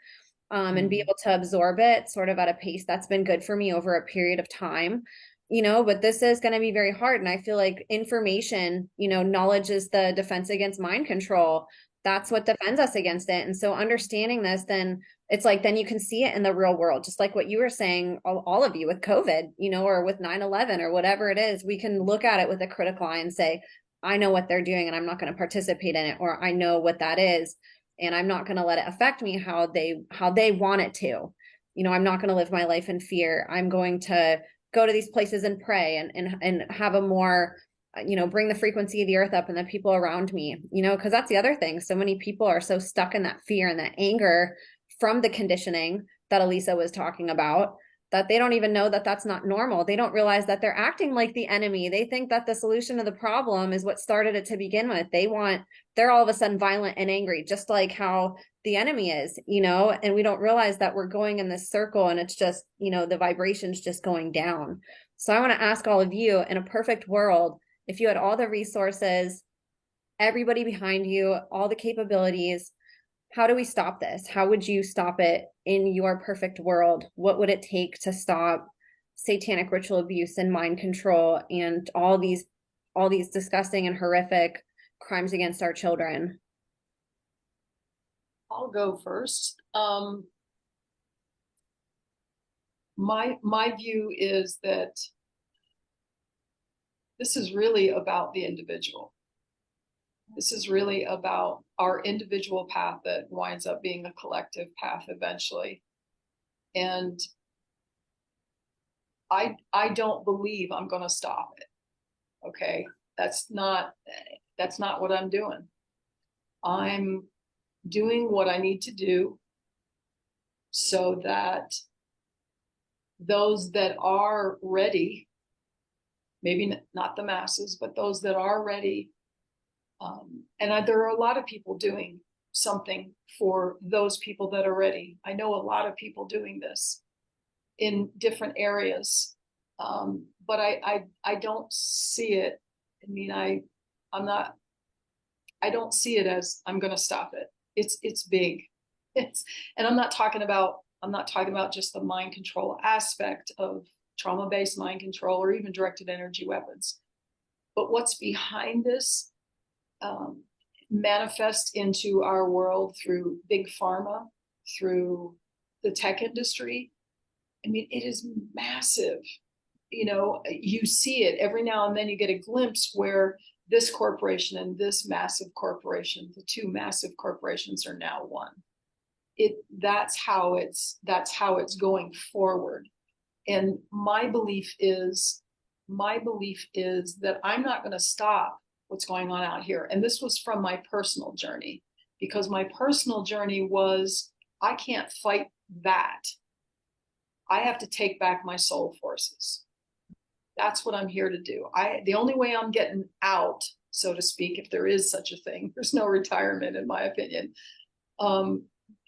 and be able to absorb it sort of at a pace that's been good for me over a period of time. But this is going to be very hard. And I feel like information, knowledge is the defense against mind control. That's what defends us against it. And so understanding this, then it's like, then you can see it in the real world, just like what you were saying, all of you with COVID, or with 9/11 or whatever it is, we can look at it with a critical eye and say, I know what they're doing and I'm not going to participate in it, or I know what that is. And I'm not going to let it affect me how they want it to. I'm not going to live my life in fear. I'm going to go to these places and pray and have a more, bring the frequency of the earth up and the people around me, because that's the other thing. So many people are so stuck in that fear and that anger from the conditioning that Elisa was talking about, that they don't even know that that's not normal. They don't realize that they're acting like the enemy. They think that the solution to the problem is what started it to begin with. They're all of a sudden violent and angry, just like how the enemy is, and we don't realize that we're going in this circle and it's just, the vibration's just going down. So I want to ask all of you, in a perfect world, if you had all the resources, everybody behind you, all the capabilities, how do we stop this? How would you stop it in your perfect world? What would it take to stop satanic ritual abuse and mind control and all these disgusting and horrific crimes against our children? I'll go first. My view is that this is really about the individual. This is really about our individual path that winds up being a collective path eventually. And I don't believe I'm going to stop it. Okay. That's not what I'm doing. I'm doing what I need to do so that those that are ready, maybe not the masses, but those that are ready, and there are a lot of people doing something for those people that are ready. I know a lot of people doing this in different areas, but I don't see it. I mean, I don't see it as I'm going to stop it. It's big. And I'm not talking about just the mind control aspect of trauma-based mind control or even directed energy weapons, but what's behind this manifest into our world through big pharma, through the tech industry. I mean, it is massive. You see it every now and then. You get a glimpse where this corporation and this massive corporation, the two massive corporations, are now one. That's how it's going forward. And my belief is that I'm not going to stop what's going on out here. And this was from my personal journey, because my personal journey was, I can't fight that. I have to take back my soul forces. That's what I'm here to do. The only way I'm getting out, so to speak, if there is such a thing, there's no retirement in my opinion,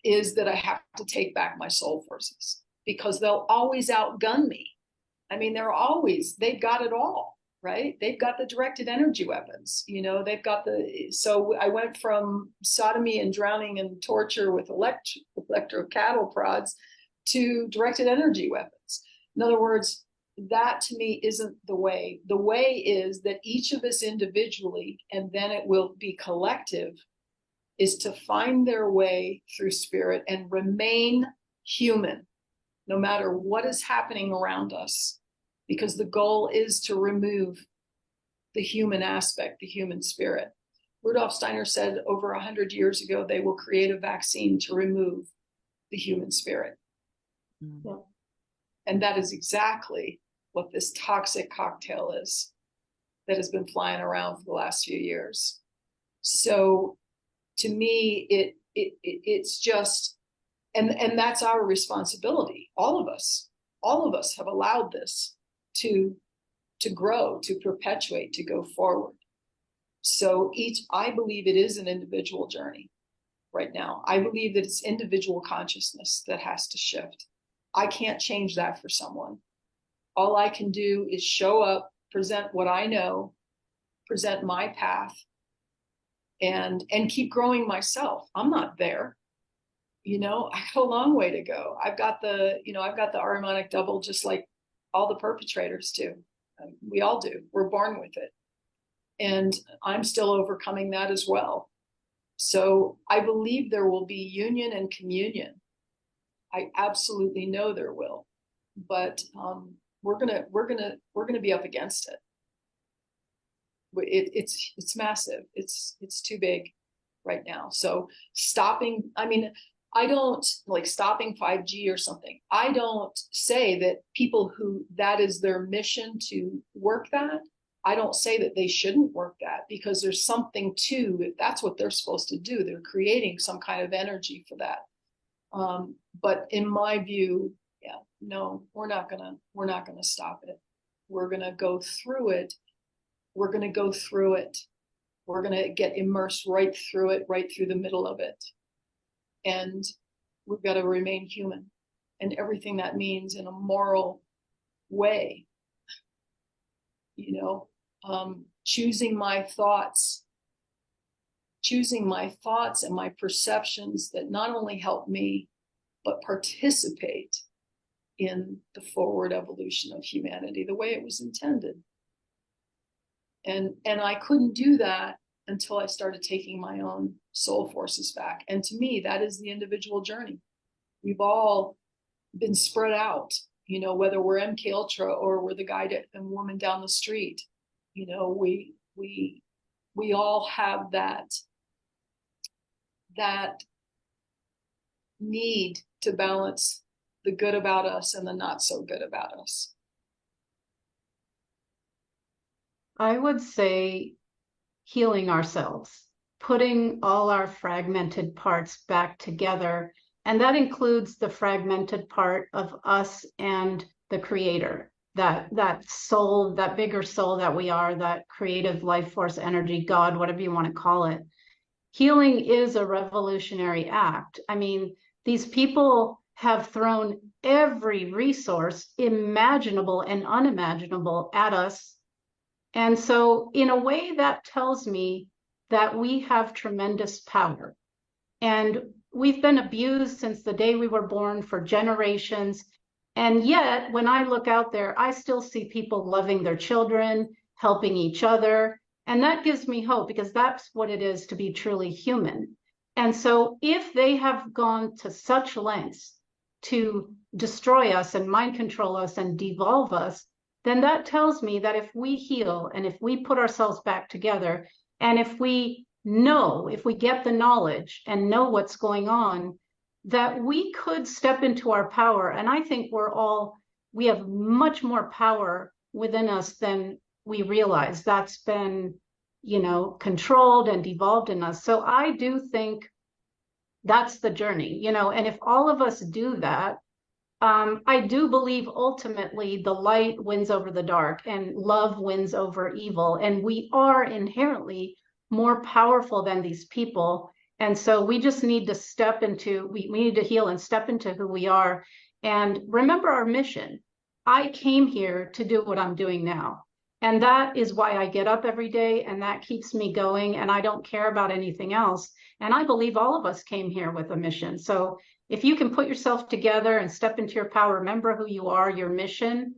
is that I have to take back my soul forces, because they'll always outgun me. I mean, they've got it all, right? They've got the directed energy weapons, they've got so I went from sodomy and drowning and torture with electro cattle prods to directed energy weapons. In other words, that to me isn't the way. The way is that each of us individually, and then it will be collective, is to find their way through spirit and remain human, no matter what is happening around us, because the goal is to remove the human aspect, the human spirit. Rudolf Steiner said over 100 years ago, they will create a vaccine to remove the human spirit. Yeah. And that is exactly what this toxic cocktail is that has been flying around for the last few years. So to me, it's just, and that's our responsibility. All of us have allowed this to grow, to perpetuate, to go forward. So I believe it is an individual journey right now. I believe that it's individual consciousness that has to shift. I can't change that for someone. All I can do is show up, present what I know, present my path, and keep growing myself. I'm not there. I got a long way to go. I've got the harmonic double, just like all the perpetrators do. We all do. We're born with it. And I'm still overcoming that as well. So I believe there will be union and communion. I absolutely know there will, but we're gonna be up against it. It's massive. It's too big right now. So stopping. I mean, I don't like stopping 5G or something. I don't say that people who that is their mission to work that. I don't say that they shouldn't work that, because there's something to it. That's what they're supposed to do. They're creating some kind of energy for that. But in my view, yeah, no, we're not gonna stop it. We're gonna go through it. We're gonna go through it. We're gonna get immersed right through it, right through the middle of it. And we've got to remain human, and everything that means in a moral way. Choosing my thoughts and my perceptions that not only help me, but participate in the forward evolution of humanity the way it was intended. And I couldn't do that until I started taking my own soul forces back. And to me, that is the individual journey. We've all been spread out, whether we're MK Ultra or we're the guy and woman down the street. We all have that need to balance the good about us and the not so good about us. I would say healing ourselves, putting all our fragmented parts back together. And that includes the fragmented part of us and the creator, that soul, that bigger soul that we are, that creative life force energy, God, whatever you want to call it. Healing is a revolutionary act. I mean, these people have thrown every resource imaginable and unimaginable at us. And so in a way that tells me that we have tremendous power. And we've been abused since the day we were born for generations. And yet, when I look out there, I still see people loving their children, helping each other. And that gives me hope, because that's what it is to be truly human. And so if they have gone to such lengths to destroy us and mind control us and devolve us, then that tells me that if we heal and if we put ourselves back together, and if we get the knowledge and know what's going on, that we could step into our power. And I think we have much more power within us than we realize. That's been, controlled and devolved in us. So I do think that's the journey, and if all of us do that, I do believe ultimately the light wins over the dark and love wins over evil. And we are inherently more powerful than these people. And so we just need to we need to heal and step into who we are and remember our mission. I came here to do what I'm doing now. And that is why I get up every day, and that keeps me going, and I don't care about anything else. And I believe all of us came here with a mission. So if you can put yourself together and step into your power, remember who you are, your mission,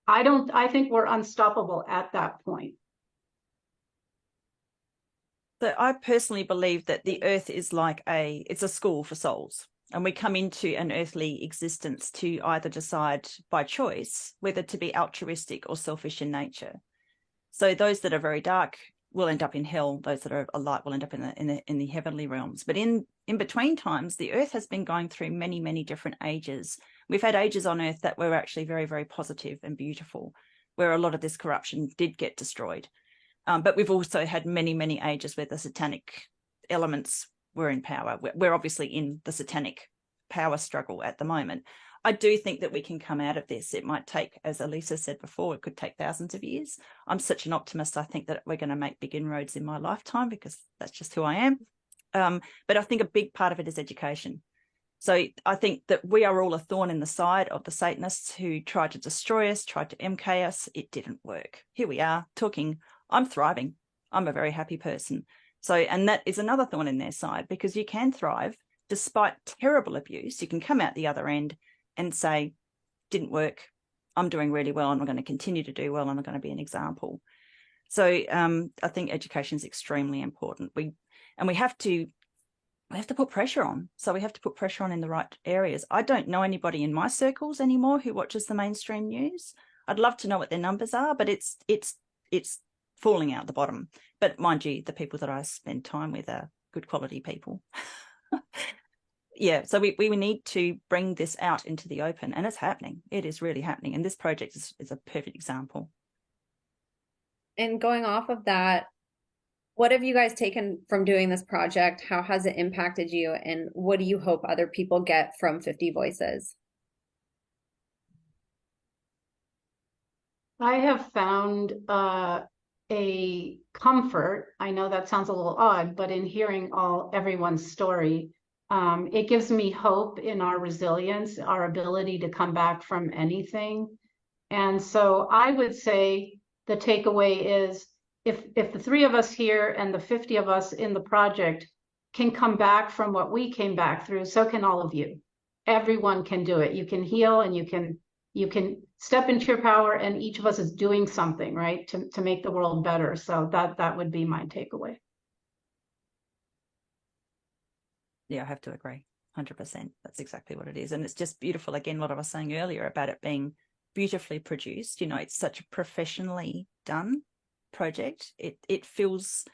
I think we're unstoppable at that point. So I personally believe that the earth is like it's a school for souls. And we come into an earthly existence to either decide by choice whether to be altruistic or selfish in nature. So those that are very dark will end up in hell. Those that are light will end up in the heavenly realms. But in between times, the earth has been going through many, many different ages. We've had ages on earth that were actually very, very positive and beautiful, where a lot of this corruption did get destroyed. But we've also had many, many ages where the satanic elements were in power. We're obviously in the satanic power struggle at the moment. I do think that we can come out of this. It might take, as Elisa said before, it could take thousands of years. I'm such an optimist. I think that we're going to make big inroads in my lifetime because that's just who I am. But I think a big part of it is education. So I think that we are all a thorn in the side of the Satanists who tried to destroy us, tried to MK us. It didn't work. Here we are talking. I'm thriving. I'm a very happy person. So, and that is another thorn in their side, because you can thrive despite terrible abuse. You can come out the other end and say, didn't work. I'm doing really well, and I'm going to continue to do well, and I'm going to be an example. So I think education is extremely important. We have to put pressure on. So we have to put pressure on in the right areas. I don't know anybody in my circles anymore who watches the mainstream news. I'd love to know what their numbers are, but it's falling out the bottom. But mind you, the people that I spend time with are good quality people. Yeah, so we need to bring this out into the open, and it's happening. It is really happening, and this project is a perfect example. And going off of that, what have you guys taken from doing this project? How has it impacted you? And what do you hope other people get from 50 Voices? I have found a comfort. I know that sounds a little odd, but in hearing everyone's story, it gives me hope in our resilience, our ability to come back from anything. And so I would say the takeaway is, if the 3 of us here and the 50 of us in the project can come back from what we came back through, so can all of you. Everyone can do it. You can heal, and you can step into your power, and each of us is doing something, right, to make the world better. So that would be my takeaway. Yeah, I have to agree. 100%. That's exactly what it is. And it's just beautiful. Again, a lot of us saying earlier about it being beautifully produced. You know, it's such a professionally done project. It feels,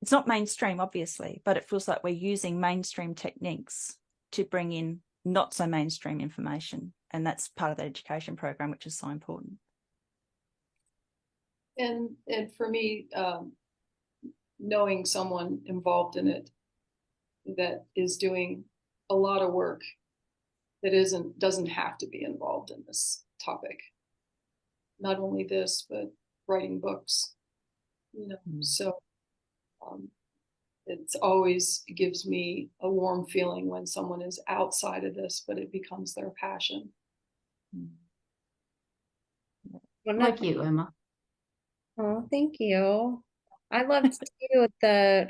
it's not mainstream, obviously, but it feels like we're using mainstream techniques to bring in not so mainstream information. And that's part of the education program, which is so important. And for me, knowing someone involved in it that is doing a lot of work that doesn't have to be involved in this topic. Not only this, but writing books, you know. So it's always gives me a warm feeling when someone is outside of this, but it becomes their passion. Like you, Emma. Oh, thank you. I loved too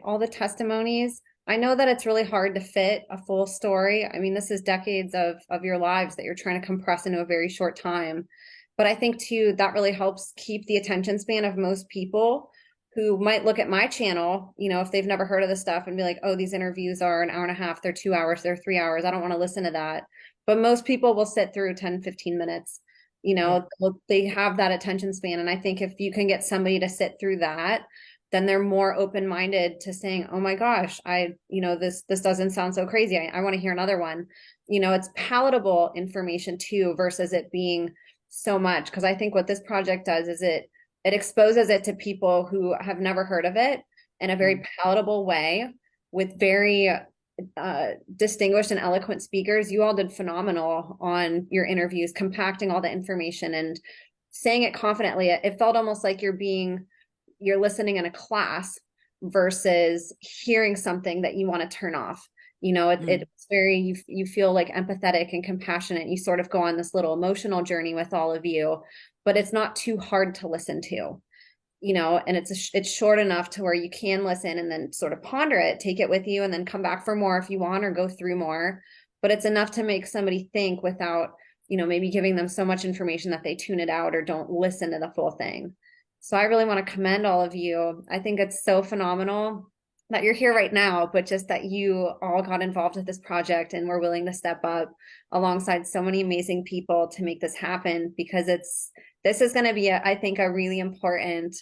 all the testimonies. I know that it's really hard to fit a full story. I mean, this is decades of your lives that you're trying to compress into a very short time. But I think too, that really helps keep the attention span of most people who might look at my channel, you know, if they've never heard of this stuff, and be like, oh, these interviews are an hour and a half, they're 2 hours, they're 3 hours. I don't want to listen to that. But most people will sit through 10, 15 minutes. You know, they have that attention span. And I think if you can get somebody to sit through that, then they're more open-minded to saying, oh my gosh, this doesn't sound so crazy. I want to hear another one. You know, it's palatable information too, versus it being so much. Because I think what this project does is it exposes it to people who have never heard of it in a very palatable way, with very distinguished and eloquent speakers. You all did phenomenal on your interviews, compacting all the information and saying it confidently. It felt almost like you're listening in a class versus hearing something that you want to turn off. You know, it's very, you feel like empathetic and compassionate. You sort of go on this little emotional journey with all of you, but it's not too hard to listen to, you know, and it's short enough to where you can listen and then sort of ponder it, take it with you, and then come back for more if you want, or go through more. but it's enough to make somebody think without, maybe giving them so much information that they tune it out or don't listen to the full thing. So I really want to commend all of you. I think it's so phenomenal that you're here right now, but just that you all got involved with this project and were willing to step up alongside so many amazing people to make this happen, because this is going to be, I think, a really important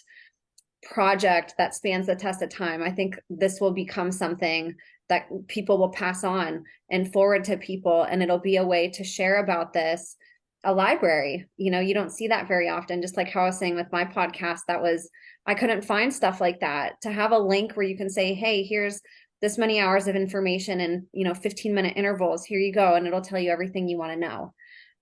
project that spans the test of time. I think this will become something that people will pass on and forward to people, and it'll be a way to share about this. A library, you don't see that very often. Just like how I was saying with my podcast, I couldn't find stuff like that. To have a link where you can say, hey, here's this many hours of information in 15-minute intervals, here you go, and it'll tell you everything you want to know.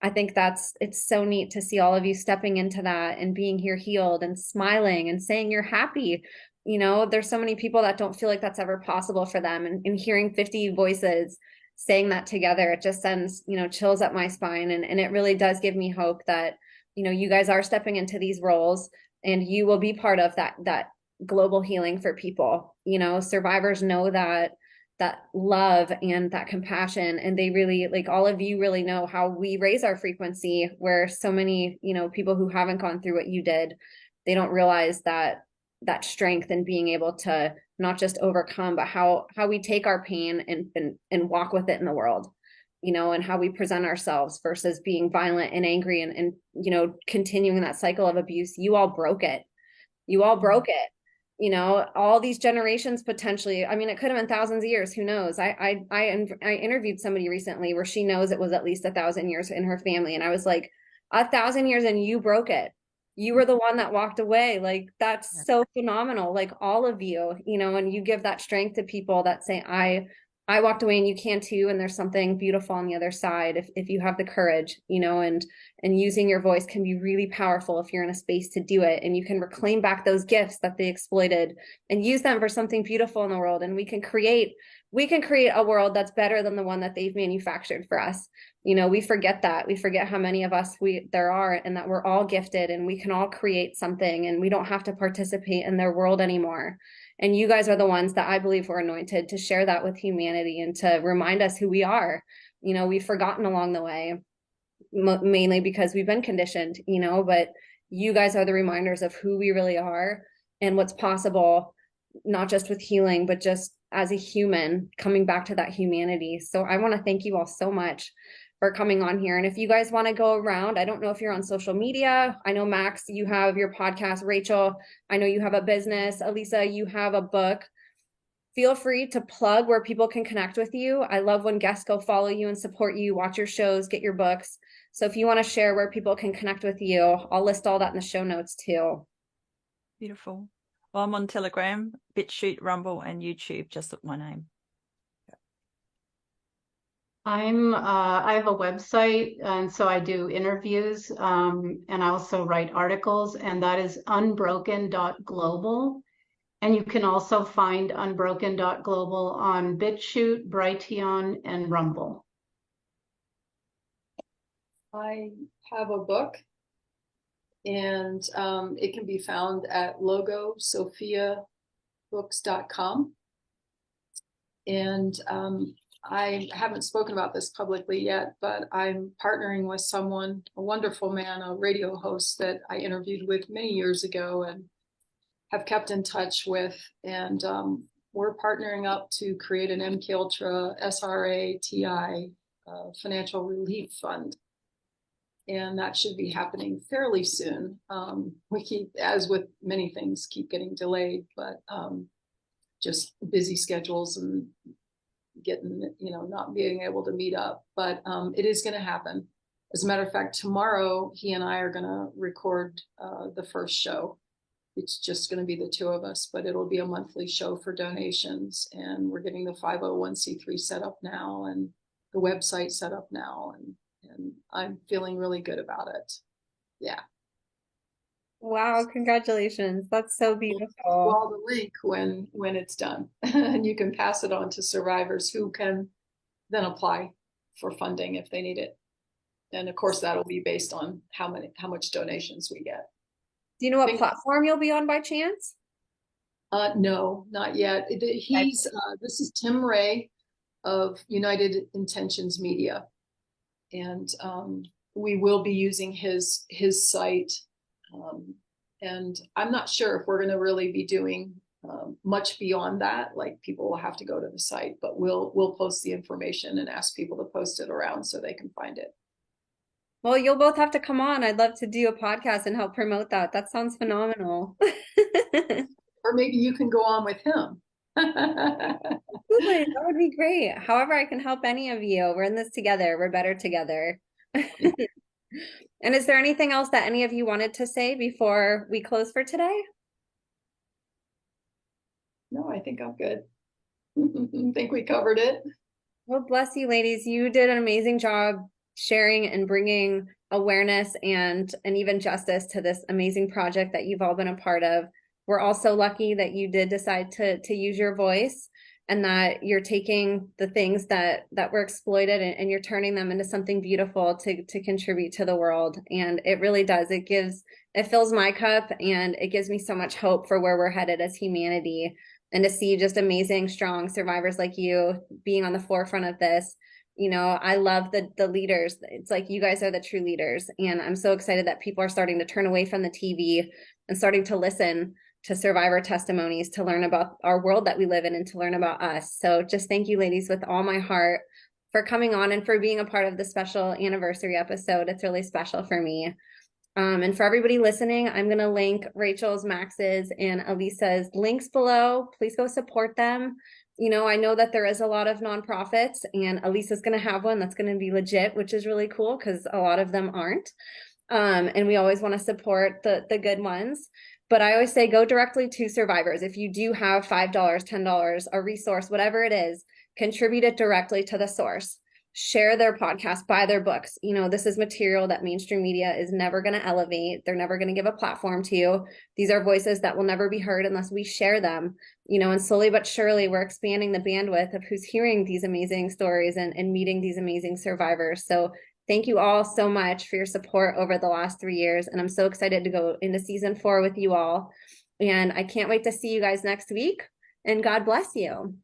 I think it's so neat to see all of you stepping into that and being here healed and smiling and saying you're happy. There's so many people that don't feel like that's ever possible for them. And hearing 50 voices saying that together, it just sends, chills up my spine. And it really does give me hope that, you guys are stepping into these roles and you will be part of that global healing for people. Survivors know that love and that compassion, and they really, like, all of you really know how we raise our frequency, where so many people who haven't gone through what you did, they don't realize that strength and being able to not just overcome, but how we take our pain and walk with it in the world, and how we present ourselves versus being violent and angry and continuing that cycle of abuse. You all broke it. All these generations potentially. I mean, it could have been thousands of years. Who knows? I interviewed somebody recently where she knows it was at least 1,000 years in her family. And I was like, 1,000 years and you broke it. You were the one that walked away. Like, that's so phenomenal. Like, all of you, and you give that strength to people that say, I walked away and you can too. And there's something beautiful on the other side. If you have the courage, and using your voice can be really powerful if you're in a space to do it, and you can reclaim back those gifts that they exploited and use them for something beautiful in the world. And we can create a world that's better than the one that they've manufactured for us. We forget that. We forget how many of us there are, and that we're all gifted and we can all create something, and we don't have to participate in their world anymore. And you guys are the ones that I believe were anointed to share that with humanity and to remind us who we are. We've forgotten along the way, mainly because we've been conditioned, but you guys are the reminders of who we really are and what's possible, not just with healing, but just as a human, coming back to that humanity. So I want to thank you all so much for coming on here. And if you guys want to go around, I don't know if you're on social media. I know, Max, you have your podcast. Rachel, I know you have a business. Elisa, you have a book. Feel free to plug where people can connect with you. I love when guests go follow you and support you, watch your shows, get your books. So if you want to share where people can connect with you, I'll list all that in the show notes too. Beautiful. Well, I'm on Telegram, BitChute, Rumble, and YouTube. Just at my name. I have a website, and so I do interviews, and I also write articles, and that is Unbroken.Global. And you can also find Unbroken.Global on BitChute, Brighteon, and Rumble. I have a book, and it can be found at logosophiabooks.com. And I haven't spoken about this publicly yet, but I'm partnering with someone, a wonderful man, a radio host that I interviewed with many years ago and have kept in touch with. And we're partnering up to create an MKUltra SRA TI financial relief fund. And that should be happening fairly soon. We keep, as with many things, keep getting delayed, but just busy schedules and getting, not being able to meet up. But it is going to happen. As a matter of fact, tomorrow he and I are going to record the first show. It's just going to be the two of us, but it'll be a monthly show for donations. And we're getting the 501c3 set up now and the website set up now. And I'm feeling really good about it. Yeah. Wow, congratulations. That's so beautiful. Well, the link when it's done, and you can pass it on to survivors who can then apply for funding if they need it. And of course, that'll be based on how much donations we get. Do you know what platform you'll be on by chance? No, not yet. This is Tim Ray. of United Intentions Media. And we will be using his site. And I'm not sure if we're going to really be doing much beyond that. Like, people will have to go to the site, but we'll post the information and ask people to post it around so they can find it. Well, you'll both have to come on. I'd love to do a podcast and help promote that. That sounds phenomenal. Or maybe you can go on with him. Absolutely, that would be great. However, I can help any of you. We're in this together. We're better together. And is there anything else that any of you wanted to say before we close for today? No, I think I'm good. I think we covered it. Well, bless you, ladies. You did an amazing job sharing and bringing awareness and even justice to this amazing project that you've all been a part of. We're all so lucky that you did decide to use your voice, and that you're taking the things that were exploited and you're turning them into something beautiful to contribute to the world. And it really does. It fills my cup, and it gives me so much hope for where we're headed as humanity. And to see just amazing, strong survivors like you being on the forefront of this. I love the leaders. It's like, you guys are the true leaders. And I'm so excited that people are starting to turn away from the TV and starting to listen to survivor testimonies, to learn about our world that we live in and to learn about us. So just thank you, ladies, with all my heart, for coming on and for being a part of the special anniversary episode. It's really special for me. And for everybody listening, I'm going to link Rachel's, Max's, and Elisa's links below. Please go support them. I know that there is a lot of nonprofits, and Elisa's going to have one that's going to be legit, which is really cool because a lot of them aren't. And we always want to support the good ones. But I always say, go directly to survivors. If you do have $5, $10, a resource, whatever it is, contribute it directly to the source. Share their podcast, buy their books. This is material that mainstream media is never going to elevate. They're never going to give a platform to you. These are voices that will never be heard unless we share them. And slowly but surely, we're expanding the bandwidth of who's hearing these amazing stories and meeting these amazing survivors. So thank you all so much for your support over the last 3 years. And I'm so excited to go into season 4 with you all. And I can't wait to see you guys next week. And God bless you.